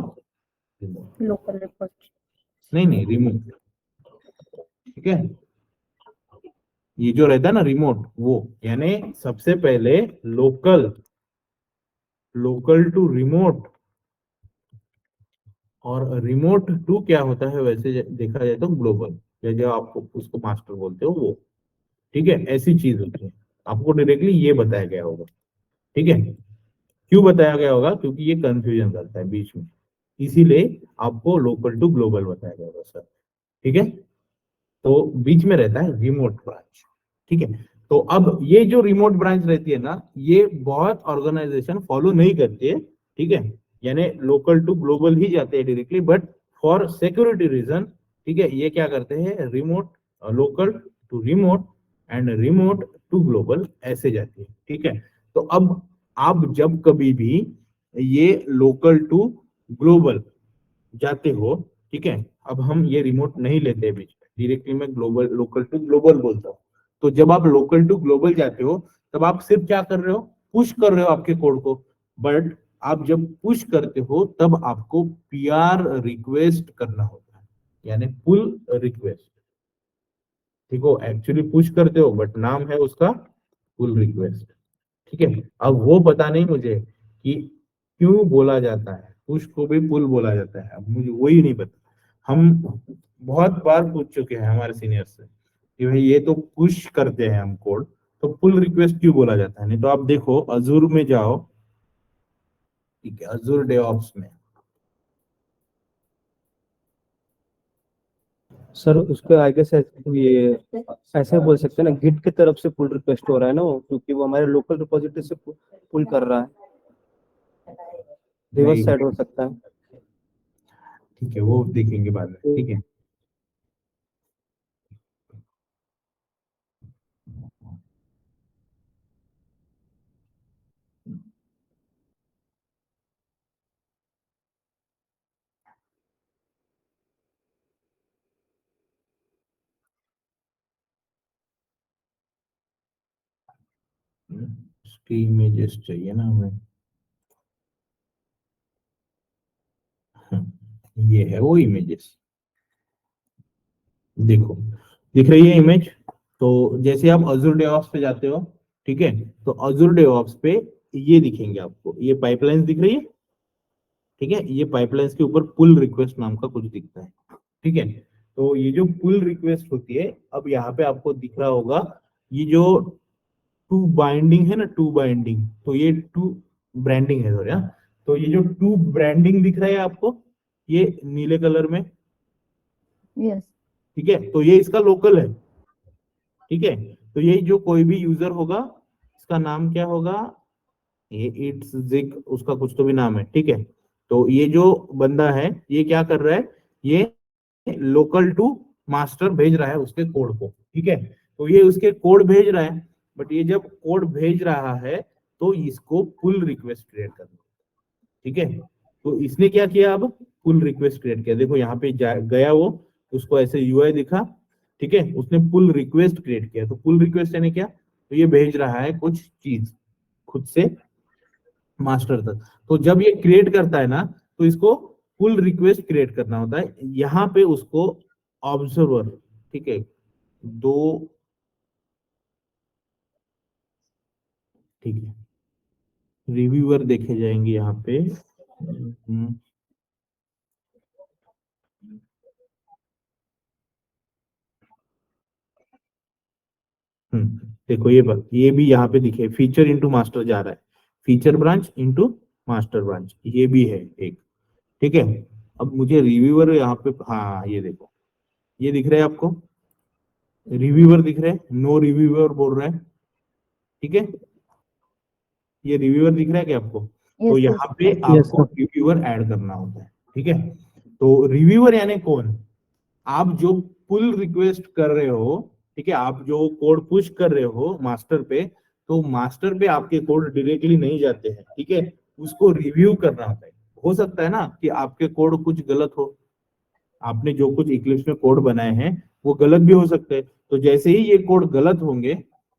remote। Local repository. नहीं रिमोट, ठीक है। ये जो रहता है ना रिमोट, वो यानी सबसे पहले लोकल टू रिमोट, और रिमोट टू क्या होता है वैसे देखा जाए तो ग्लोबल, या जो आपको उसको मास्टर बोलते हो वो, ठीक है, ऐसी चीज होती है। आपको डायरेक्टली ये बताया गया होगा, ठीक है। क्यों बताया गया होगा? क्योंकि ये कंफ्यूजन करता है बीच में, इसीलिए आपको लोकल टू ग्लोबल बताया गया होगा सर, ठीक है। तो बीच में रहता है रिमोट ब्रांच, ठीक है। तो अब ये जो रिमोट ब्रांच रहती है ना, ये बहुत ऑर्गेनाइजेशन फॉलो नहीं करती है, ठीक है। यानी लोकल टू ग्लोबल ही जाते हैं directly, but for security reason, ठीक है, ये क्या करते हैं? Remote, local to remote and remote to global ऐसे जाती है, ठीक है। तो अब आप जब कभी भी ये लोकल टू ग्लोबल जाते हो, ठीक है, अब हम ये रिमोट नहीं लेते बीच में, डायरेक्टली मैं ग्लोबल लोकल टू ग्लोबल बोलता हूँ। तो जब आप लोकल टू ग्लोबल जाते हो, तब आप सिर्फ क्या कर रहे हो? पुश कर रहे हो आपके कोड को। बट आप जब पुश करते हो तब आपको पीआर रिक्वेस्ट करना होता है, यानी पुल रिक्वेस्ट, ठीक हो। एक्चुअली पुश करते हो बट नाम है उसका पुल रिक्वेस्ट, ठीक है। अब वो पता नहीं मुझे कि क्यों बोला जाता है, पुश को भी पुल बोला जाता है, अब मुझे वही नहीं पता। हम बहुत बार पूछ चुके हैं हमारे सीनियर से कि भाई ये तो पुश करते हैं हम कोड, तो पुल रिक्वेस्ट क्यों बोला जाता है? नहीं तो आप देखो अजूर में जाओ, ठीक है, अजूर डेवऑप्स में, सर उसको आई गेस ये ऐसे बोल सकते हैं ना, गिट की तरफ से पुल रिक्वेस्ट हो रहा है ना वो, क्योंकि वो हमारे लोकल रिपोजिटरी से पुल कर रहा है। रिवर्स नहीं, साइड हो सकता है। ठीक है, वो देखेंगे बाद में, ठीक है। उसकी इमेजेस चाहिए ना हमें, ये है वो इमेजेस, देखो दिख रही है इमेज। तो जैसे आप अजूर डेवऑप्स पे जाते हो, ठीक है, तो अजूर डेवऑप्स पे ये दिखेंगे आपको, ये पाइपलाइंस दिख रही है, ठीक है। ये पाइपलाइंस के ऊपर पुल रिक्वेस्ट नाम का कुछ दिखता है, ठीक है। तो ये जो पुल रिक्वेस्ट होती है, अब यहाँ पे आपको दिख रहा होगा ये जो टू बाइंडिंग है ना, टू बाइंडिंग, तो ये टू ब्रांडिंग है, सॉरी, हाँ। तो ये जो टू ब्रांडिंग दिख रहा है आपको, ये नीले कलर में, Yes. ठीक है, तो ये इसका लोकल है, ठीक है। तो ये जो कोई भी यूजर होगा, इसका नाम क्या होगा? ये इट्स जिक, उसका कुछ तो भी नाम है, ठीक है। तो ये जो बंदा है ये क्या कर रहा है? ये लोकल टू मास्टर भेज रहा है उसके कोड को, ठीक है। तो ये उसके कोड भेज रहा है, बट ये जब कोड भेज रहा है तो इसको पुल रिक्वेस्ट क्रिएट करना, ठीक है। तो इसने क्या किया? अब पुल रिक्वेस्ट क्रिएट किया। देखो यहाँ पे गया वो, उसको ऐसे यूआई दिखा, ठीक है, उसने पुल रिक्वेस्ट क्रिएट किया। तो पुल रिक्वेस्ट यानी क्या, तो ये भेज रहा है कुछ चीज खुद से मास्टर तक। तो जब ये क्रिएट करता है ना, तो इसको पुल रिक्वेस्ट क्रिएट करना होता है। यहाँ पे उसको ऑब्जर्वर, ठीक है, दो, ठीक है, रिव्यूअर देखे जाएंगे यहाँ पे। देखो ये भी यहाँ पे दिखे, फीचर इनटू मास्टर जा रहा है, feature branch into master branch, ये भी है एक, ठीक है। अब मुझे रिव्यूअर यहाँ पे, हाँ ये देखो, ये दिख रहा है आपको, रिव्यूअर दिख रहा है, नो रिव्यूअर बोल रहा है, ठीक है, ये रिव्यूअर दिख रहा है क्या आपको? तो yes, यहाँ yes. पे आपको रिव्यूअर ऐड करना होता है, ठीक है। तो रिव्यूअर यानी कौन? आप जो पुल रिक्वेस्ट कर रहे हो, ठीक है, आप जो कोड पुश कर रहे हो मास्टर पे, तो मास्टर पे आपके कोड डायरेक्टली नहीं जाते हैं, ठीक है, उसको रिव्यू करना होता है। हो सकता है ना कि आपके कोड कुछ गलत हो, आपने जो कुछ इक्लिप्स में कोड बनाए हैं वो गलत भी हो सकते हैं। तो जैसे ही ये कोड गलत होंगे,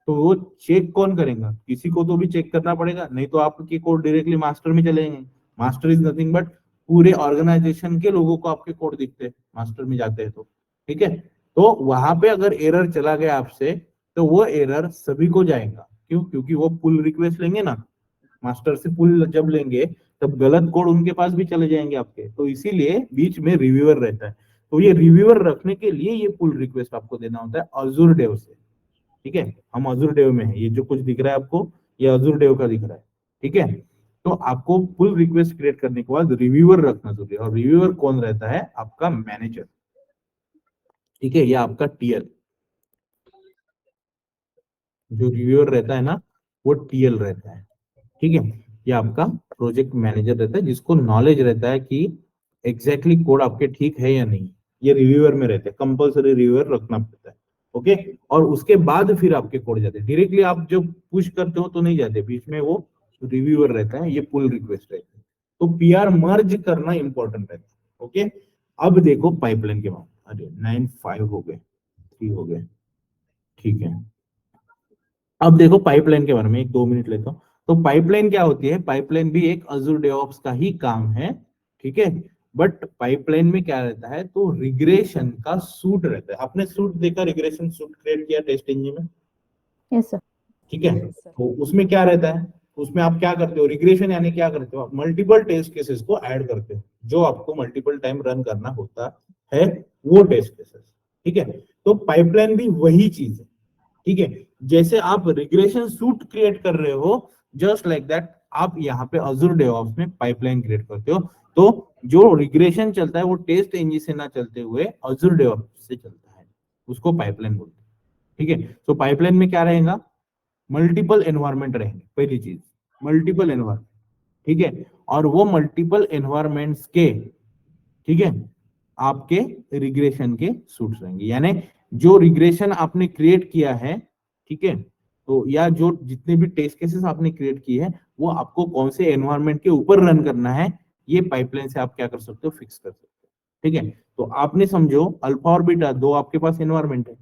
तो वो चेक कौन करेगा? किसी को तो भी चेक करना पड़ेगा, नहीं तो आपके कोड डायरेक्टली मास्टर में चलेंगे। मास्टर इज नथिंग बट पूरे ऑर्गेनाइजेशन के लोगों को आपके कोड दिखते हैं मास्टर में जाते हैं तो, ठीक है। तो वहां पे अगर एरर चला गया आपसे, तो वो एरर सभी को जाएगा। क्यों? क्योंकि वो पुल रिक्वेस्ट लेंगे ना, मास्टर से पुल जब लेंगे तब गलत कोड उनके पास भी चले जाएंगे आपके, तो इसीलिए बीच में रिव्यूअर रहता है। तो ये रिव्यूअर रखने के लिए ये पुल रिक्वेस्ट आपको देना होता है अजूर डेव से, ठीक है। हम अजूर डेव में है, ये जो कुछ दिख रहा है आपको, ये अजूर डेव का दिख रहा है, ठीक है। तो आपको पुल रिक्वेस्ट क्रिएट करने के बाद रिव्यूअर रखना जरूरी है, और रिव्यूअर कौन रहता है? आपका मैनेजर, ठीक है, या आपका टीएल। जो रिव्यूअर रहता है ना, वो टीएल रहता है, ठीक है, या आपका प्रोजेक्ट मैनेजर रहता है, जिसको नॉलेज रहता है कि एग्जैक्टली कोड आपके ठीक है या नहीं। ये रिव्यूअर में रहते हैं, कंपलसरी रिव्यूअर रखना पड़ता है, ओके। और उसके बाद फिर आपके कोड जाते हैं, डायरेक्टली आप जब पुश करते हो तो नहीं जाते, बीच में वो रिव्यूअर रहता है, ये पुल रिक्वेस्ट रहता है। तो पीआर मर्ज करना इंपॉर्टेंट रहता है, ओके। अब देखो पाइपलाइन के बाद, अरे 9-5 हो गए, 3 हो गए, ठीक है। अब देखो पाइपलाइन के बारे में 1-2 मिनट लेता हूं। तो पाइपलाइन क्या होती है? पाइपलाइन भी एक अजूर डेवऑप्स का ही काम है, ठीक है। बट पाइपलाइन में क्या रहता है? तो रिग्रेशन का सूट रहता है। आपने सूट देखा, रिग्रेशन सूट क्रिएट किया टेस्ट इंजन में, yes sir. ठीक है। तो उसमें क्या रहता है? उसमें आप क्या करते हो? रिग्रेशन यानी क्या करते हो? आप मल्टीपल टेस्ट केसेस को ऐड करते हो, जो आपको मल्टीपल टाइम रन करना होता है, वो टेस्ट केसेस, ठीक है। तो पाइपलाइन भी वही चीज है, ठीक है। जैसे आप रिग्रेशन सूट क्रिएट कर रहे हो, जस्ट लाइक दैट आप यहाँ पे अजूर डेवऑप्स में पाइपलाइन क्रिएट करते हो। तो जो रिग्रेशन चलता है वो टेस्ट इंजन से ना चलते हुए अजूर डेवऑप्स से चलता है, उसको पाइपलाइन बोलते हैं, ठीक है। तो पाइपलाइन में क्या रहेगा? मल्टीपल एनवायरमेंट रहेंगे, पहली चीज मल्टीपल एनवायरमेंट, ठीक है। और वो मल्टीपल एनवायरमेंट्स के, ठीक है, आपके रिग्रेशन के सूट्स रहेंगे। यानी जो रिग्रेशन आपने क्रिएट किया है, ठीक है, तो या जो जितने भी टेस्ट केसेस आपने क्रिएट किए हैं, वो आपको कौन से एनवायरमेंट के ऊपर रन करना है, ये पाइपलाइन से आप क्या कर सकते हो? फिक्स कर सकते हो, ठीक है। तो आपने समझो अल्फा और बीटा दो आपके पास एनवायरमेंट है,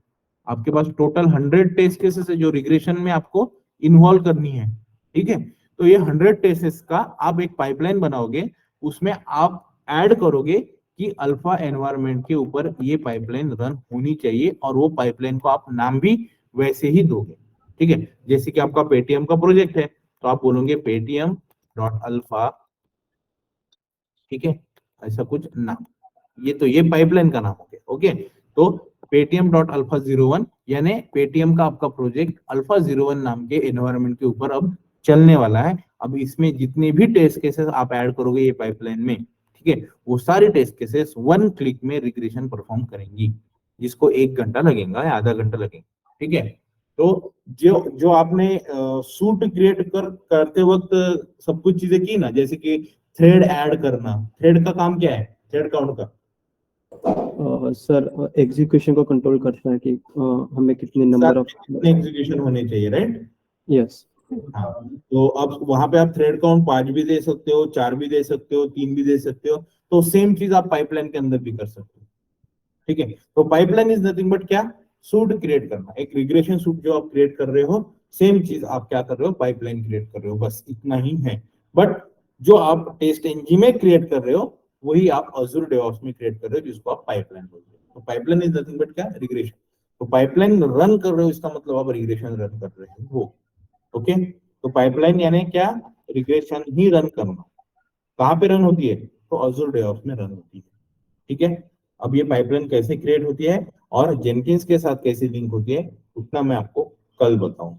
आपके पास टोटल 100 टेस्ट केसेस है जो रिग्रेशन में आपको इन्वॉल्व करनी है, ठीक है। तो ये 100 टेस्टेस का आप एक पाइपलाइन बनाओगे, उसमें आप ऐड करोगे कि अल्फा एनवायरमेंट के ऊपर ये पाइपलाइन रन होनी चाहिए, और वो पाइपलाइन को आप नाम भी वैसे ही दोगे, ठीक है। जैसे कि आपका पेटीएम का प्रोजेक्ट है, तो आप बोलोगे पेटीएम डॉट अल्फा, ठीक है, ऐसा कुछ नाम, ये पाइपलाइन का नाम हो गया, ओके। तो पेटीएम डॉट अल्फा 01, यानी पेटीएम का आपका प्रोजेक्ट अल्फा 01 नाम के एनवायरमेंट के ऊपर अब चलने वाला है। अब इसमें जितने भी टेस्ट केसेस आप ऐड करोगे ये पाइपलाइन में, ठीक है, वो सारे टेस्ट केसेस 1 क्लिक में रिग्रेशन परफॉर्म करेंगी, जिसको 1 घंटा लगेगा या आधा घंटा लगेगा, ठीक है। तो जो आपने सूट क्रिएट करते वक्त सब कुछ चीजें की ना, जैसे कि थ्रेड ऐड करना, थ्रेड का काम क्या है? थ्रेड काउंट का सर एग्जीक्यूशन को कंट्रोल करता है कि हमें कितने नंबर ऑफ एग्जीक्यूशन होने चाहिए, राइट? यस। हाँ, तो अब वहां पे आप थ्रेड काउंट 5 भी दे सकते हो, 4 भी दे सकते हो, 3 भी दे सकते हो। तो सेम चीज आप पाइपलाइन के अंदर भी कर सकते हो, ठीक है। तो पाइपलाइन इज नथिंग बट क्या, सूट क्रिएट करना, एक रिग्रेशन सूट जो आप क्रिएट कर रहे हो, सेम चीज आप क्या कर रहे हो, पाइपलाइन क्रिएट कर रहे हो, बस इतना ही है। बट जो आप टेस्ट एनजी में क्रिएट कर रहे हो वही आप अजूर डेवऑप्स में क्रिएट कर रहे हो, जिसको आप पाइपलाइन बोलते हो। तो पाइपलाइन इज नथिंग बट क्या, रिग्रेशन। तो पाइपलाइन रन कर रहे हो इसका मतलब आप रिग्रेशन रन कर रहे हो, ओके। तो पाइपलाइन यानी क्या, रिग्रेशन ही रन करना। कहाँ पे रन होती है, तो अजूर डेवऑप्स में रन होती है, ठीक है। अब ये पाइपलाइन कैसे क्रिएट होती है और जेनकिंस के साथ कैसे लिंक होती है, उतना मैं आपको कल बताऊंगा।